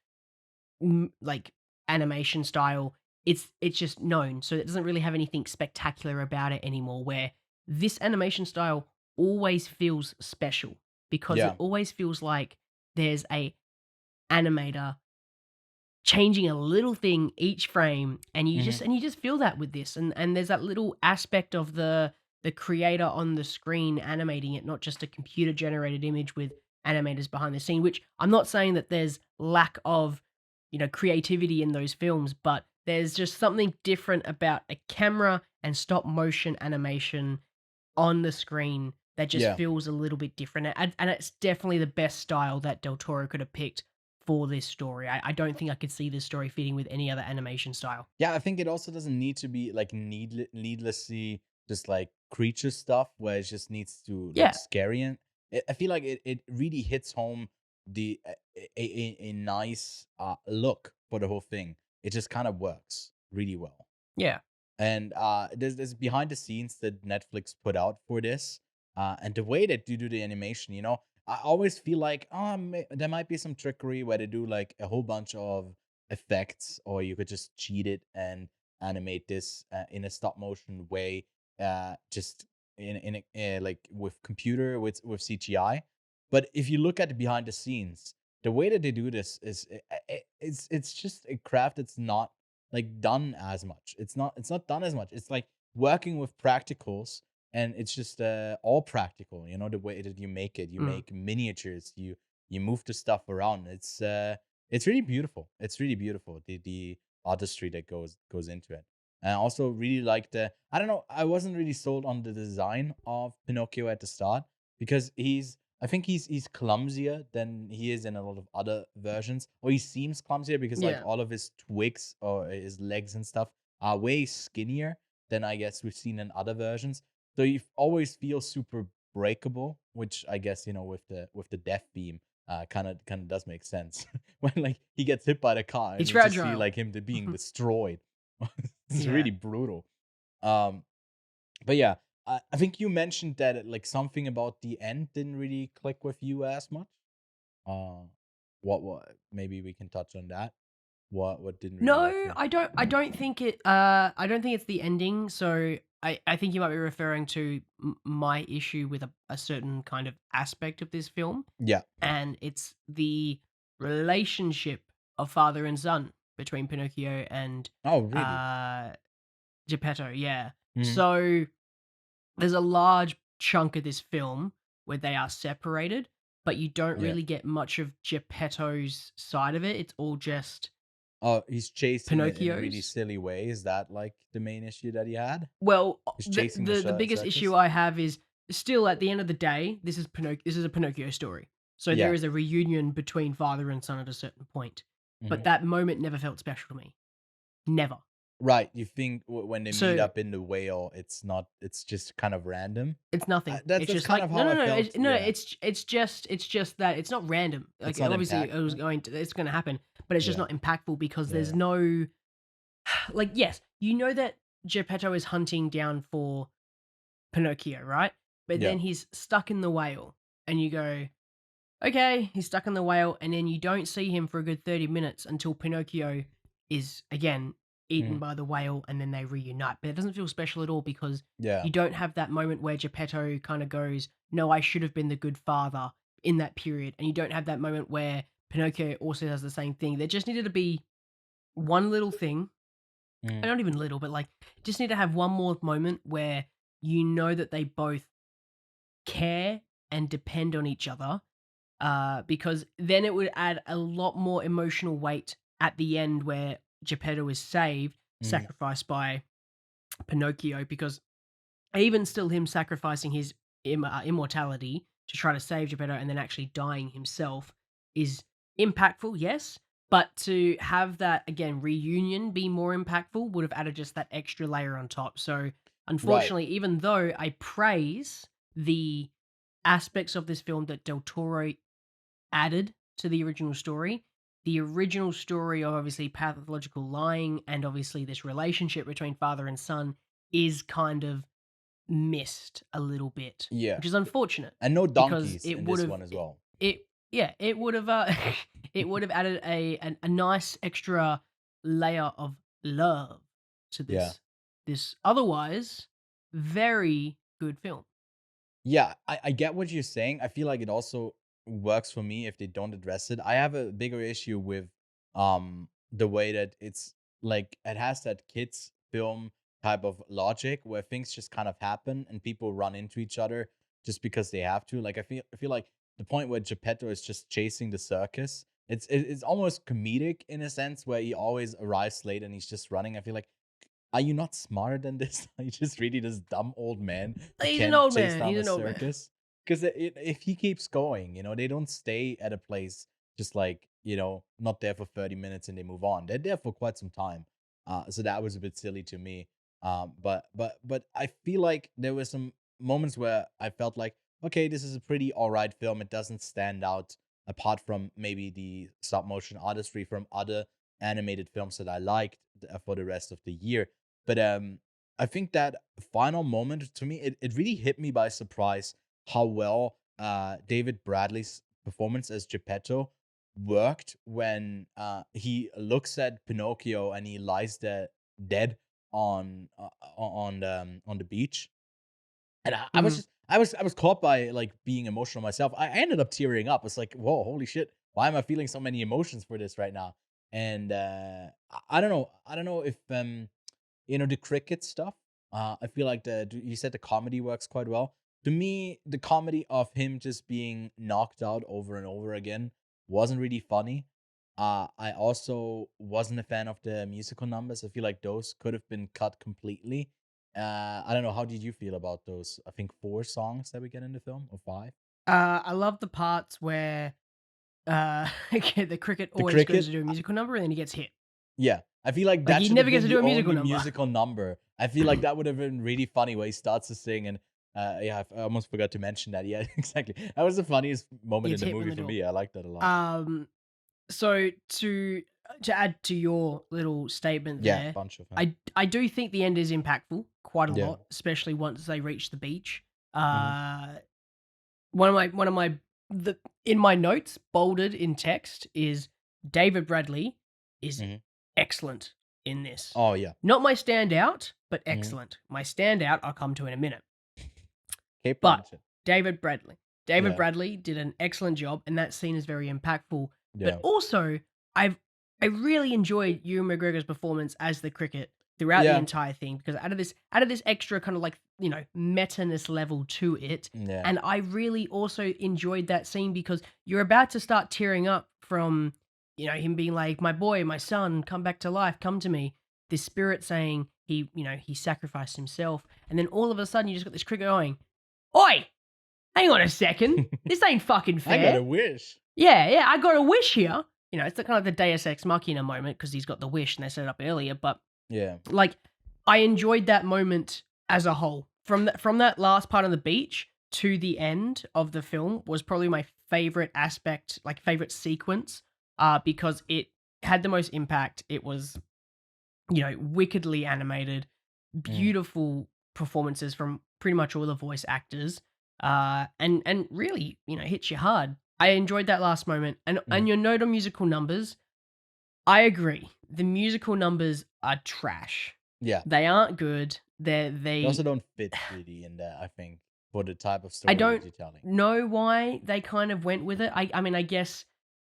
like animation style. It's just known, so it doesn't really have anything spectacular about it anymore. Where this animation style always feels special because it Yeah. always feels like there's a animator changing a little thing each frame, and Mhm. you just feel that with this, and there's that little aspect of the creator on the screen animating it, not just a computer generated image with animators behind the scene. Which I'm not saying that there's lack of creativity in those films, but there's just something different about a camera and stop motion animation on the screen that just Yeah. feels a little bit different. And it's definitely the best style that Del Toro could have picked for this story. I don't think I could see this story fitting with any other animation style. Yeah, I think it also doesn't need to be like needlessly just like creature stuff where it just needs to look Yeah, scary. And I feel like it really hits home the a nice look for the whole thing. It just kind of works really well. yeah, And there's behind the scenes that Netflix put out for this, and the way that you do the animation, I always feel like there might be some trickery where they do like a whole bunch of effects, or you could just cheat it and animate this in a stop motion way, just like with computer with CGI. But if you look at the behind the scenes, the way that they do this is it's just a craft that's not like done as much. It's not done as much. It's like working with practicals, and it's just all practical, the way that you make it. You mm, make miniatures, you move the stuff around. It's really beautiful. It's really beautiful, the artistry that goes into it. And I also really like I don't know, I wasn't really sold on the design of Pinocchio at the start because I think he's clumsier than he is in a lot of other versions, or he seems clumsier because like yeah, all of his twigs or his legs and stuff are way skinnier than I guess we've seen in other versions. So you always feel super breakable, which I guess with the death beam kind of does make sense when like he gets hit by the car and it's you just see fragile. like him being destroyed. It's Yeah. really brutal. Um, but yeah, I think you mentioned that like something about the end didn't really click with you as much. Uh, what? Maybe we can touch on that. What didn't really work for No, you? I don't think it. I don't think it's the ending. So I think you might be referring to my issue with a certain kind of aspect of this film, Yeah. and it's the relationship of father and son between Pinocchio and Oh, really? uh Geppetto. Yeah. Hmm. So there's a large chunk of this film where they are separated, but you don't Yeah. really get much of Geppetto's side of it. It's all just Oh, he's chasing it in a really Pinocchio's. silly way. Is that like the main issue that he had? Well, He's the chasing the the the biggest issue circus. I have is still at the end of the day, this is a Pinocchio story. So there Yeah. is a reunion between father and son at a certain point. Hmm. But that moment never felt special to me. Never. Right. You think when they meet So up in the whale, it's not. It's just kind of random. it's nothing. That's It's that's just kind like of no, how no, I no, felt. no. Yeah. It's just that it's not random. It's Like not obviously impactful. it's going to happen, but it's just Yeah. not impactful because there's Yeah. no like yes, you know that Geppetto is hunting down for Pinocchio, right? But Yeah. then he's stuck in the whale, and you go, okay, he's stuck in the whale, and then you don't see him for a good 30 minutes until Pinocchio is again eaten by the whale and then they reunite. But it doesn't feel special at all because Yeah. you don't have that moment where Geppetto kind of goes, no, I should have been the good father in that period. And you don't have that moment where Pinocchio also does the same thing. There just needed to be one little thing, Mm. not even little, but like just need to have one more moment where you know that they both care and depend on each other, because then it would add a lot more emotional weight at the end where Geppetto is saved, sacrificed by Pinocchio, because even still him sacrificing his immortality to try to save Geppetto and then actually dying himself is impactful, yes, but to have that, again, reunion be more impactful would have added just that extra layer on top. So, unfortunately, even though I praise the aspects of this film that Del Toro added to the original story of obviously pathological lying and obviously this relationship between father and son is kind of missed a little bit, Yeah. which is unfortunate. And no because donkeys it in would this have one as well. it would have it would have added a nice extra layer of love to Yeah. this otherwise very good film. Yeah, I get what you're saying. I feel like it also works for me if they don't address it. I have a bigger issue with the way that it's like it has that kids film type of logic where things just kind of happen and people run into each other just because they have to. Like I feel like the point where Geppetto is just chasing the circus, it's almost comedic in a sense where he always arrives late and he's just running. I feel like, are you not smarter than this? Are you just really this dumb old man who He's an can't old chase man. down He's a an old man. circus? Because if he keeps going, they don't stay at a place just like, not there for 30 minutes and they move on. They're there for quite some time. So that was a bit silly to me. But I feel like there were some moments where I felt like, okay, this is a pretty all right film. It doesn't stand out apart from maybe the stop motion artistry from other animated films that I liked for the rest of the year. But I think that final moment to me, it really hit me by surprise how well David Bradley's performance as Geppetto worked when he looks at Pinocchio and he lies there dead on the beach. And I was Mhm. just I was caught by like being emotional myself. I ended up tearing up. It's like, whoa, holy shit! Why am I feeling so many emotions for this right now? And I don't know. I don't know if the cricket stuff. I feel like you said the comedy works quite well. To me, the comedy of him just being knocked out over and over again wasn't really funny. I also wasn't a fan of the musical numbers. I feel like those could have been cut completely. I don't know. How did you feel about those? I think 4 songs that we get in the film, or 5. I love the parts where the cricket The always goes cricket, to do a musical number and then he gets hit. yeah, I feel like Like, that he should never have gets been to the do a musical only number. musical number. I feel like that would have been really funny where he starts to sing and yeah, I almost forgot to mention that. Yeah, exactly. That was the funniest moment in Gets the hit when movie the for door. me. I liked that a lot. So to add to your little statement Yeah, there, bunch of them. I do think the end is impactful quite a Yeah. lot, especially once they reach the beach. Mhm. One of my in my notes bolded in text is David Bradley is Mhm. excellent in this. Oh yeah. Not my standout, but Mhm. excellent. My standout I'll come to in a minute. Cape But Blanchett. David Yeah. Bradley did an excellent job, and that scene is very impactful. Yeah. But also, I really enjoyed Ewan McGregor's performance as the cricket throughout the Yeah. entire thing because out of this extra kind of like meta-ness level to it, Yeah. and I really also enjoyed that scene because you're about to start tearing up from him being like, my boy, my son, come back to life, come to me. This spirit saying he sacrificed himself, and then all of a sudden you just got this cricket going, oi, hang on a second, this ain't fucking fair. I got a wish. Yeah, I got a wish here. It's the kind of the Deus Ex Machina moment because he's got the wish and they set it up earlier. But Yeah. like, I enjoyed that moment as a whole. From that last part on the beach to the end of the film was probably my favorite aspect, like favorite sequence, because it had the most impact. It was, wickedly animated, beautiful performances from pretty much all the voice actors, and really, hits you hard. I enjoyed that last moment, and your note on musical numbers. I agree. The musical numbers are trash. Yeah. They aren't good. They They also don't fit really in there, I think, for the type of I story don't you're telling. know why they kind of went with it. I mean, I guess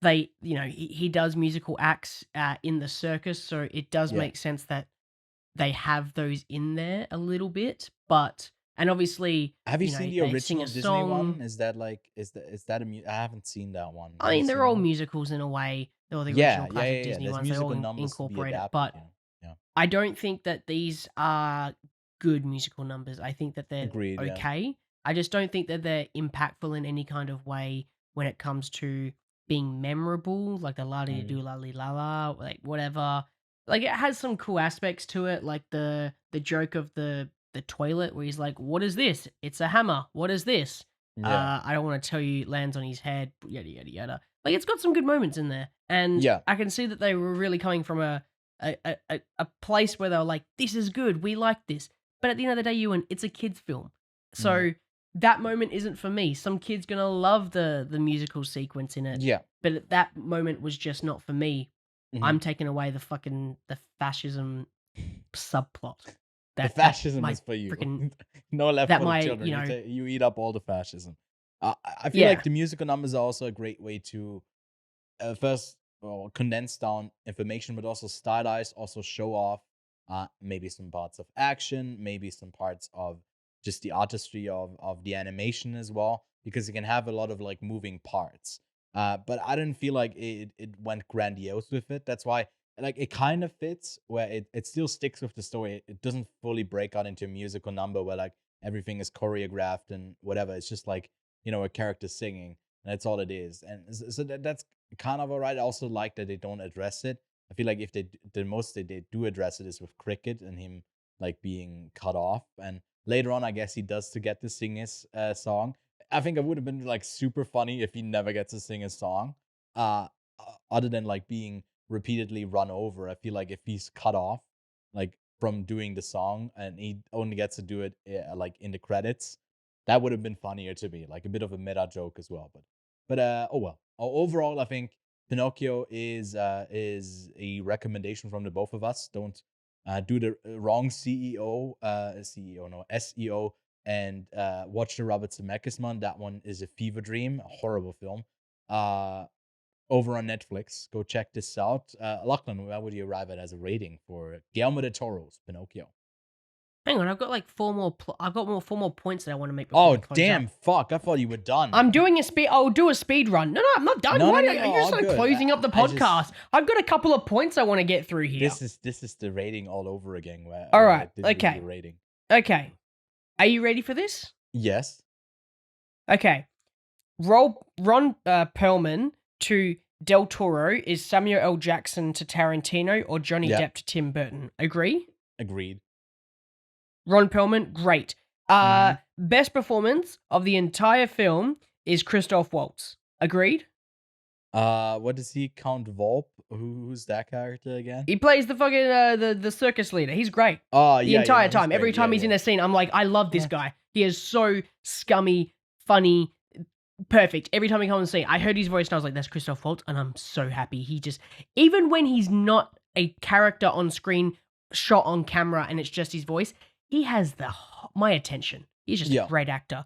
they, he does musical acts in the circus, so it does Yeah. make sense that they have those in there a little bit. But and obviously, Have you seen the they sing original a Disney song. one? Is that I haven't seen that one. I Have you mean, they're seen all that one? musicals in a way. They're all the Yeah, original classic yeah. Disney There's ones. They all musical numbers to be incorporate it, adapted, but Yeah. I don't think that these are good musical numbers. I think that they're Agreed, yeah. okay. I just don't think that they're impactful in any kind of way when it comes to being memorable, like the la di do la li la la, like whatever. Like it has some cool aspects to it, like the joke of the toilet where he's like, "What is this? It's a hammer. What is this?" Yeah. I don't want to tell you. Lands on his head. Yada yada yada. Like it's got some good moments in there, and Yeah. I can see that they were really coming from a place where they were like, "This is good. We like this." But at the end of the day, Ewan, it's a kids' film, so that moment isn't for me. Some kid's gonna love the musical sequence in it, Yeah. but that moment was just not for me. Mhm. I'm taking away the fascism subplot. The fascism is for you. freaking- No left that for the my, children. you know- You eat up all the fascism. I feel Yeah. like the musical numbers are also a great way to first condense down information, but also stylize, also show off maybe some parts of action, maybe some parts of just the artistry of the animation as well, because it can have a lot of like moving parts. But I didn't feel like it went grandiose with it. That's why like it kind of fits where it still sticks with the story. It doesn't fully break out into a musical number where like everything is choreographed and whatever. It's just like, a character singing. And that's all it is. And so that's kind of all right. I also like that they don't address it. I feel like if the most they do address it is with Cricket and him like being cut off. And later on, I guess he does to get to sing his song. I think it would have been like super funny if he never gets to sing a song, other than like being repeatedly run over. I feel like if he's cut off, like from doing the song, and he only gets to do it like in the credits, that would have been funnier to me, like a bit of a meta joke as well. But oh well. Overall, I think Pinocchio is a recommendation from the both of us. Don't do the wrong SEO, and watch the Robert Zemeckis one. That one is a fever dream, a horrible film. Over on Netflix. Go check this out. Lachlan, where would you arrive at as a rating for Guillermo del Toro's Pinocchio? Hang on, I've got like four more points that I want to make. Before we close damn! up. Fuck! I thought you were done. I'm doing a speed. I'll do a speed run. No, I'm not done. No, Why no, are no, you all just good. closing up the I just- podcast? I've got a couple of points I want to get through here. This is the rating all over again. Where All where right, I didn't give okay. you a rating. Okay, are you ready for this? Yes. Okay, Ron Perlman to Del Toro is Samuel L. Jackson to Tarantino or Johnny Yep. Depp to Tim Burton. Agree? Agreed. Ron Perlman, great. Best performance of the entire film is Christoph Waltz. Agreed? What does he Count Volp? Who's that character again? He plays the fucking the circus leader. He's great. Oh, The yeah. entire no, he's time. Every great. time Yeah, he's in yeah. a scene, I'm like, I love this Yeah. guy. He is so scummy, funny, perfect. Every time he comes on scene, I heard his voice and I was like, that's Christoph Waltz, and I'm so happy. He just, even when he's not a character on screen, shot on camera, and it's just his voice, he has my attention. He's just a great actor.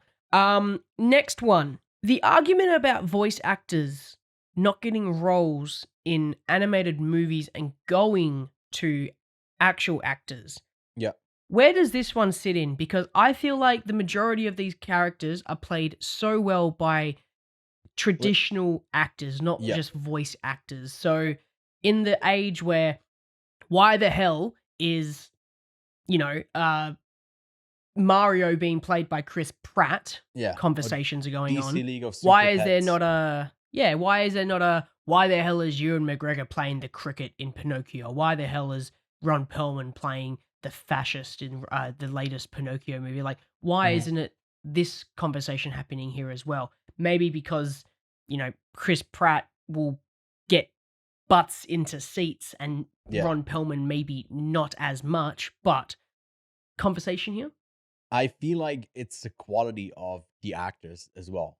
Next one. The argument about voice actors not getting roles in animated movies and going to actual actors. Yeah. Where does this one sit in? Because I feel like the majority of these characters are played so well by traditional actors, not just voice actors. So in the age where why the hell is, Mario being played by Chris Pratt, conversations are going DC on. League of Super Why is there Pets. not a why the hell is Ewan McGregor playing the cricket in Pinocchio? Why the hell is Ron Perlman playing the fascist in the latest Pinocchio movie? Like, why isn't it this conversation happening here as well? Maybe because, Chris Pratt will get butts into seats and Ron Perlman maybe not as much, but conversation here? I feel like it's the quality of the actors as well.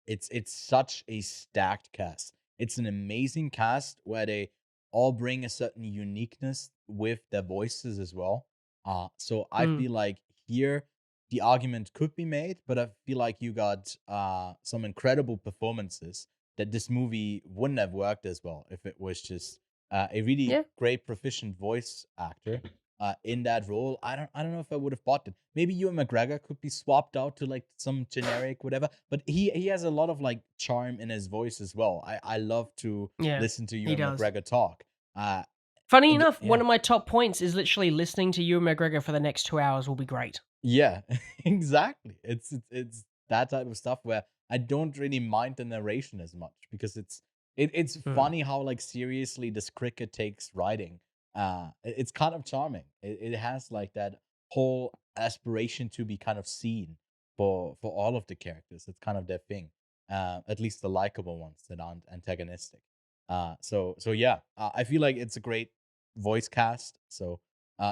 It's such a stacked cast. It's an amazing cast where they all bring a certain uniqueness with their voices as well. So I Mm. feel like here the argument could be made, but I feel like you got some incredible performances that this movie wouldn't have worked as well if it was just a really Yeah. great proficient voice actor in that role. I don't know if I would have bought it. Maybe Ewan McGregor could be swapped out to like some generic whatever, but he has a lot of like charm in his voice as well. I love to Yeah. listen to He Ewan does. McGregor talk. Uh, Funny enough, yeah, one of my top points is literally listening to Ewan McGregor for the next 2 hours will be great. yeah, exactly. It's that type of stuff where I don't really mind the narration as much because it's Mm. funny how like seriously this cricket takes writing. It's kind of charming. It has like that whole aspiration to be kind of seen for all of the characters. It's kind of their thing. At least the likable ones that aren't antagonistic. So yeah, I feel like it's a great voice cast. So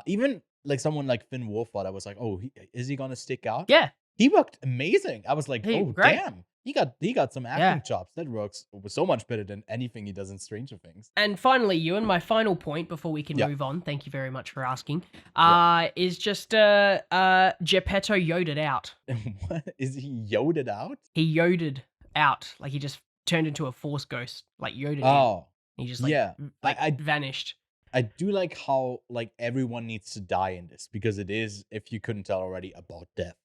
even like someone like Finn Wolfhard, I was like, oh, is he gonna stick out? Yeah. He worked amazing. I was like, He oh great. damn, he got some Yeah. acting chops. That works so much better than anything he does in Stranger Things. And finally, Ewan, my final point before we can Yeah. move on, thank you very much for asking, Yeah. is just Geppetto yoded out. What is he yoded out? He yoded out. Like he just turned into a force ghost, like yoded in. Oh, He just yeah. I vanished. I do like how like everyone needs to die in this because it is, if you couldn't tell already, about death.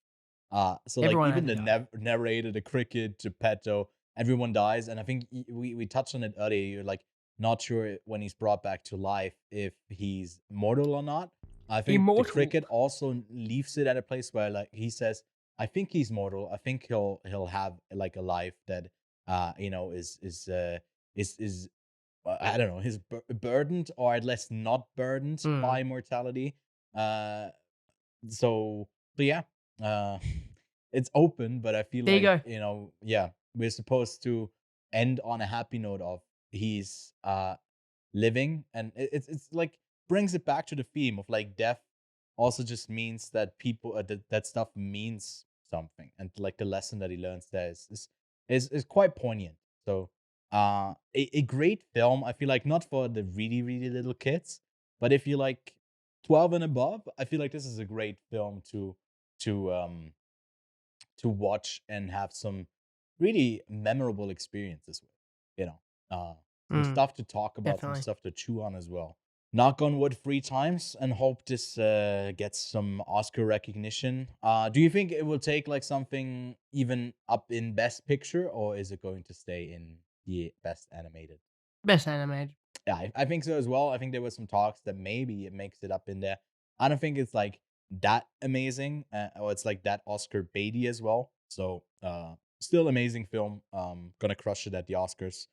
So like Everyone even had the to die. narrator, the cricket, Geppetto, everyone dies, and I think we touched on it earlier. You're like not sure when he's brought back to life if he's mortal or not. I think the Immortal. cricket also leaves it at a place where like he says, "I think he's mortal. I think he'll have like a life that is I don't know, his burdened or at least not burdened Mm. by mortality." Uh, so, but yeah, uh, it's open, but I feel There you like, go. yeah, we're supposed to end on a happy note of he's living, and it's like brings it back to the theme of like death also just means that people that stuff means something, and like the lesson that he learns there is quite poignant. So a great film. I feel like not for the really really little kids, but if you like 12 and above, I feel like this is a great film to um to watch and have some really memorable experiences with, you know. Some Mm. stuff to talk about, some Definitely. stuff to chew on as well. Knock on wood 3 times and hope this gets some Oscar recognition. Do you think it will take like something even up in Best Picture, or is it going to stay in the Best Animated? Best animated. Yeah, I think so as well. I think there were some talks that maybe it makes it up in there. I don't think it's like that amazing, or it's like that Oscar baity as well. So, still amazing film. Gonna crush it at the Oscars.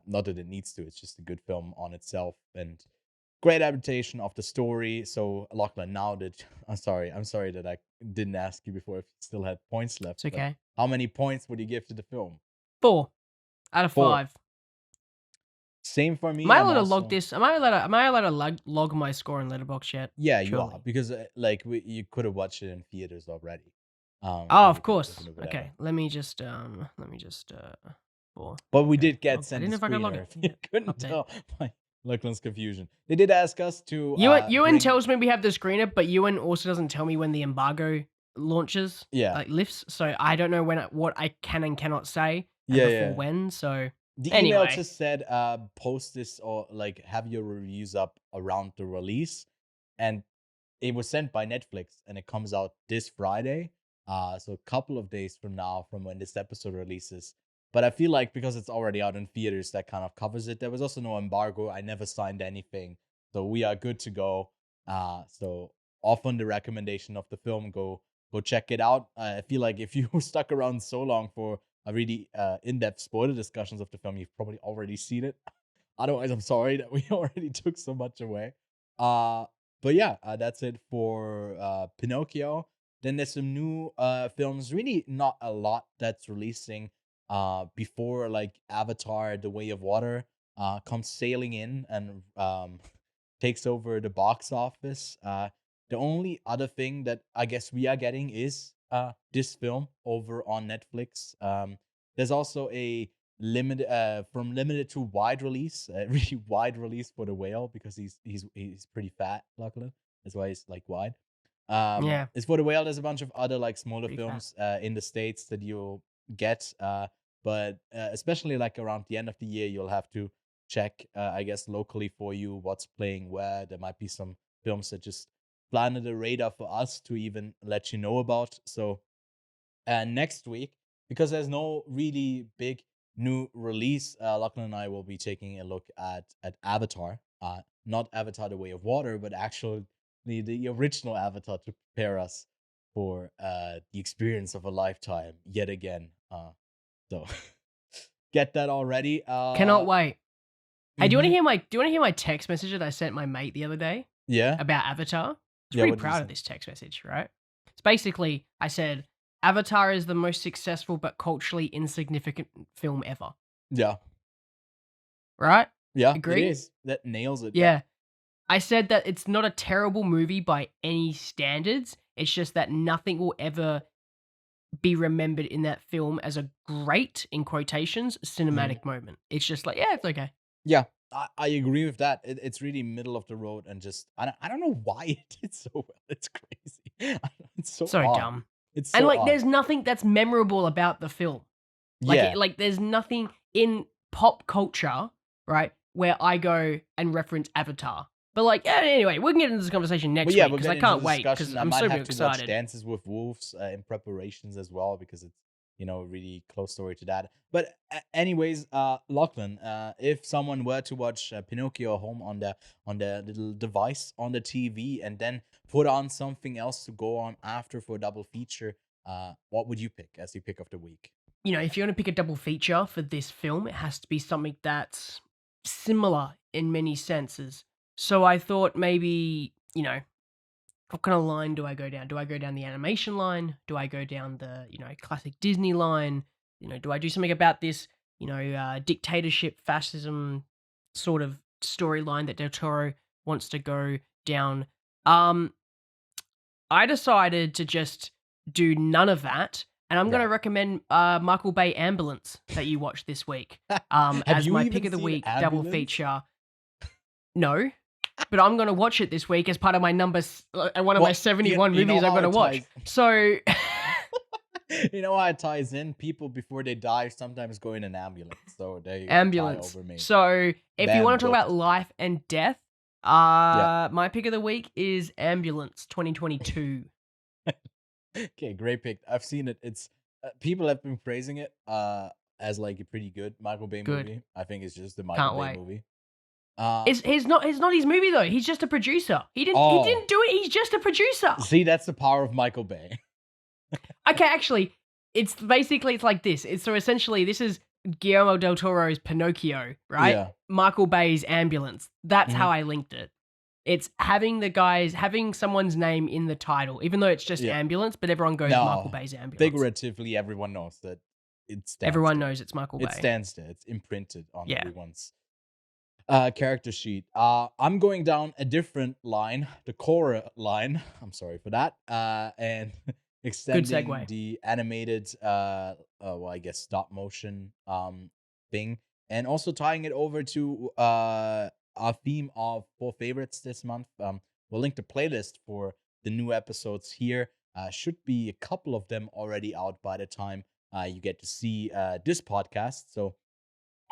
Not that it needs to. It's just a good film on itself and great adaptation of the story. So, Lachlan, now that I'm sorry that I didn't ask you before if you still had points left. It's But okay. how many points would you give to the film? 4 out of 4. 5. Same for me. Am I I'm allowed to log also. this? Am I allowed to log my score in Letterboxd yet? Yeah, you are Surely. because like you could have watched it in theaters already. Oh, And of we can course. open it, whatever. Okay, let me just 4. But we Okay. did get Oops, I sent didn't a know if I could log screener. it. If you Yeah. couldn't Update. tell by Lachlan's confusion, they did ask us to Ewan bring. tells me we have the screener, but Ewan also doesn't tell me when the embargo launches, Yeah, like lifts. So I don't know what I can and cannot say, and yeah, before yeah. when. So The email anyway, just said post this or like have your reviews up around the release, and it was sent by Netflix and it comes out this Friday. So a couple of days from now, from when this episode releases. But I feel like because it's already out in theaters, that kind of covers it. There was also no embargo. I never signed anything, so we are good to go. So off on the recommendation of the film, go check it out. I feel like if you stuck around so long for a really in-depth spoiler discussions of the film, you've probably already seen it. Otherwise, I'm sorry that we already took so much away. Uh, but yeah, that's it for Pinocchio. Then there's some new films. Really, not a lot that's releasing before like Avatar: The Way of Water comes sailing in and takes over the box office. The only other thing that I guess we are getting is this film over on Netflix. There's also a limited to wide release, really wide release for the whale because he's pretty fat, Lachlan. That's why he's like wide. Yeah. It's for the whale. There's a bunch of other like smaller Pretty fat. films in the States that you'll get, but especially like around the end of the year, you'll have to check, I guess, locally for you what's playing where. There might be some films that just fly under the radar for us to even let you know about. So next week, because there's no really big new release, Lachlan and I will be taking a look at Avatar. Not Avatar: The Way of Water, but actually the original Avatar to prepare us for the experience of a lifetime yet again. So get that already. Cannot wait. Hey, do you want to mhm. hear my text message that I sent my mate the other day Yeah. about Avatar? I was Yeah, pretty what did you proud of say? this text message, right? It's basically I said Avatar is the most successful but culturally insignificant film ever. Yeah. Right? Yeah, it Agree? is. That nails it. Yeah. I said that it's not a terrible movie by any standards. It's just that nothing will ever be remembered in that film as a great, in quotations, cinematic moment. It's just like, yeah, it's okay. Yeah, I agree with that. It's really middle of the road and just I don't know why it did so well. It's crazy. It's so So odd. dumb. It's And so like, odd. there's nothing that's memorable about the film. Yeah. Like there's nothing in pop culture, right, where I go and reference Avatar. But like, yeah, anyway, we can get into this conversation But next yeah, week we'll because get I into can't the wait because discussion. I I'm might super have to watch excited. Dances with Wolves in preparations as well because it's a really close story to that. But anyways, Lachlan, if someone were to watch Pinocchio home on the little device on the TV and then put on something else to go on after for a double feature, what would you pick as your pick of the week? You know, if you're going to pick a double feature for this film, it has to be something that's similar in many senses. So I thought maybe, you know, what kind of line do I go down? Do I go down the animation line? Do I go down the, classic Disney line? Do I do something about this, dictatorship, fascism sort of storyline that Del Toro wants to go down? I decided to just do none of that, and I'm going to Right. recommend Michael Bay Ambulance that you watch this week Have as you my even pick of the seen week double Ambulance? feature. No, but I'm going to watch it this week as part of my one of my Well, 71 you know movies I'm how going to it watch. ties. So, You know how it ties in? People before they die sometimes go in an ambulance. So there you go. Tie Ambulance. over me. So, if you Bam, want to talk about booked. life and death, Yeah. my pick of the week is Ambulance 2022. Okay, great pick. I've seen it. It's people have been praising it as like a pretty good Michael Bay Good. movie. I think it's just the Michael Can't Bay wait. movie. It's not his movie though. He's just a producer. He didn't do it. He's just a producer. See, that's the power of Michael Bay. Okay, actually, it's like this. So essentially, this is Guillermo del Toro's Pinocchio, right? Yeah. Michael Bay's Ambulance. That's Mhm. how I linked it. It's having someone's name in the title, even though it's just Yeah. Ambulance, but everyone goes Michael Bay's Ambulance. Figuratively, everyone knows that it stands. Everyone there. knows it's Michael It Bay. stands there. It's imprinted on Yeah. everyone's character sheet. I'm going down a different line, the Coraline. I'm sorry for that. And extending segue. the animated, well, I guess stop motion thing, and also tying it over to our theme of 4 favorites this month. We'll link the playlist for the new episodes here. Should be a couple of them already out by the time you get to see this podcast. So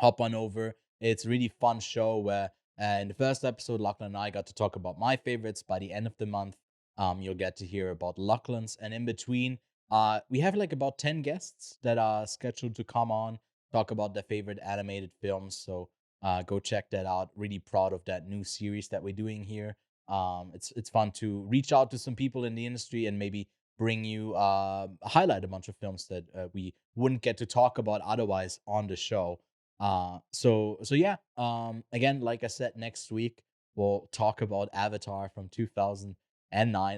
hop on over. It's a really fun show where in the first episode, Lachlan and I got to talk about my favorites. By the end of the month, you'll get to hear about Lachlan's. And in between, we have like about 10 guests that are scheduled to come on, talk about their favorite animated films. So go check that out. Really proud of that new series that we're doing here. It's fun to reach out to some people in the industry and maybe bring you highlight a bunch of films that we wouldn't get to talk about otherwise on the show. So yeah. Again, like I said, next week we'll talk about Avatar from 2009.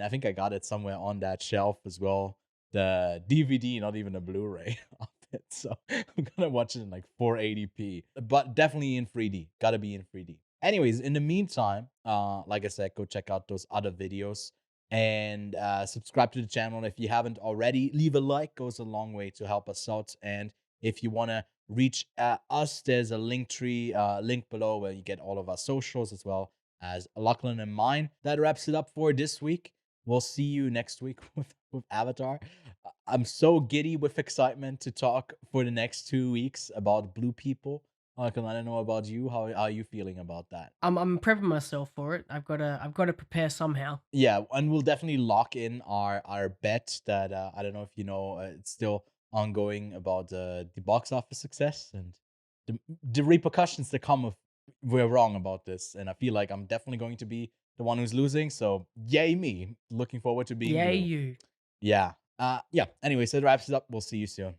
I think I got it somewhere on that shelf as well. The DVD, not even a Blu-ray of it. So I'm gonna watch it in like 480p, but definitely in 3D. Gotta be in 3D. Anyways, in the meantime, like I said, go check out those other videos and subscribe to the channel if you haven't already. Leave a like, goes a long way to help us out. And if you want to reach us. There's a link tree link below where you get all of our socials as well as Lachlan and mine. That wraps it up for this week. We'll see you next week with Avatar. I'm so giddy with excitement to talk for the next 2 weeks about blue people. Lachlan, I don't know about you. How are you feeling about that? I'm prepping myself for it. I've got to prepare somehow. Yeah, and we'll definitely lock in our bet that I don't know if you know, it's still ongoing about the box office success and the repercussions that come if we're wrong about this. And I feel like I'm definitely going to be the one who's losing. So yay me! Looking forward to being Yay blue. you. Yeah. Yeah. Anyway, so that wraps it up. We'll see you soon.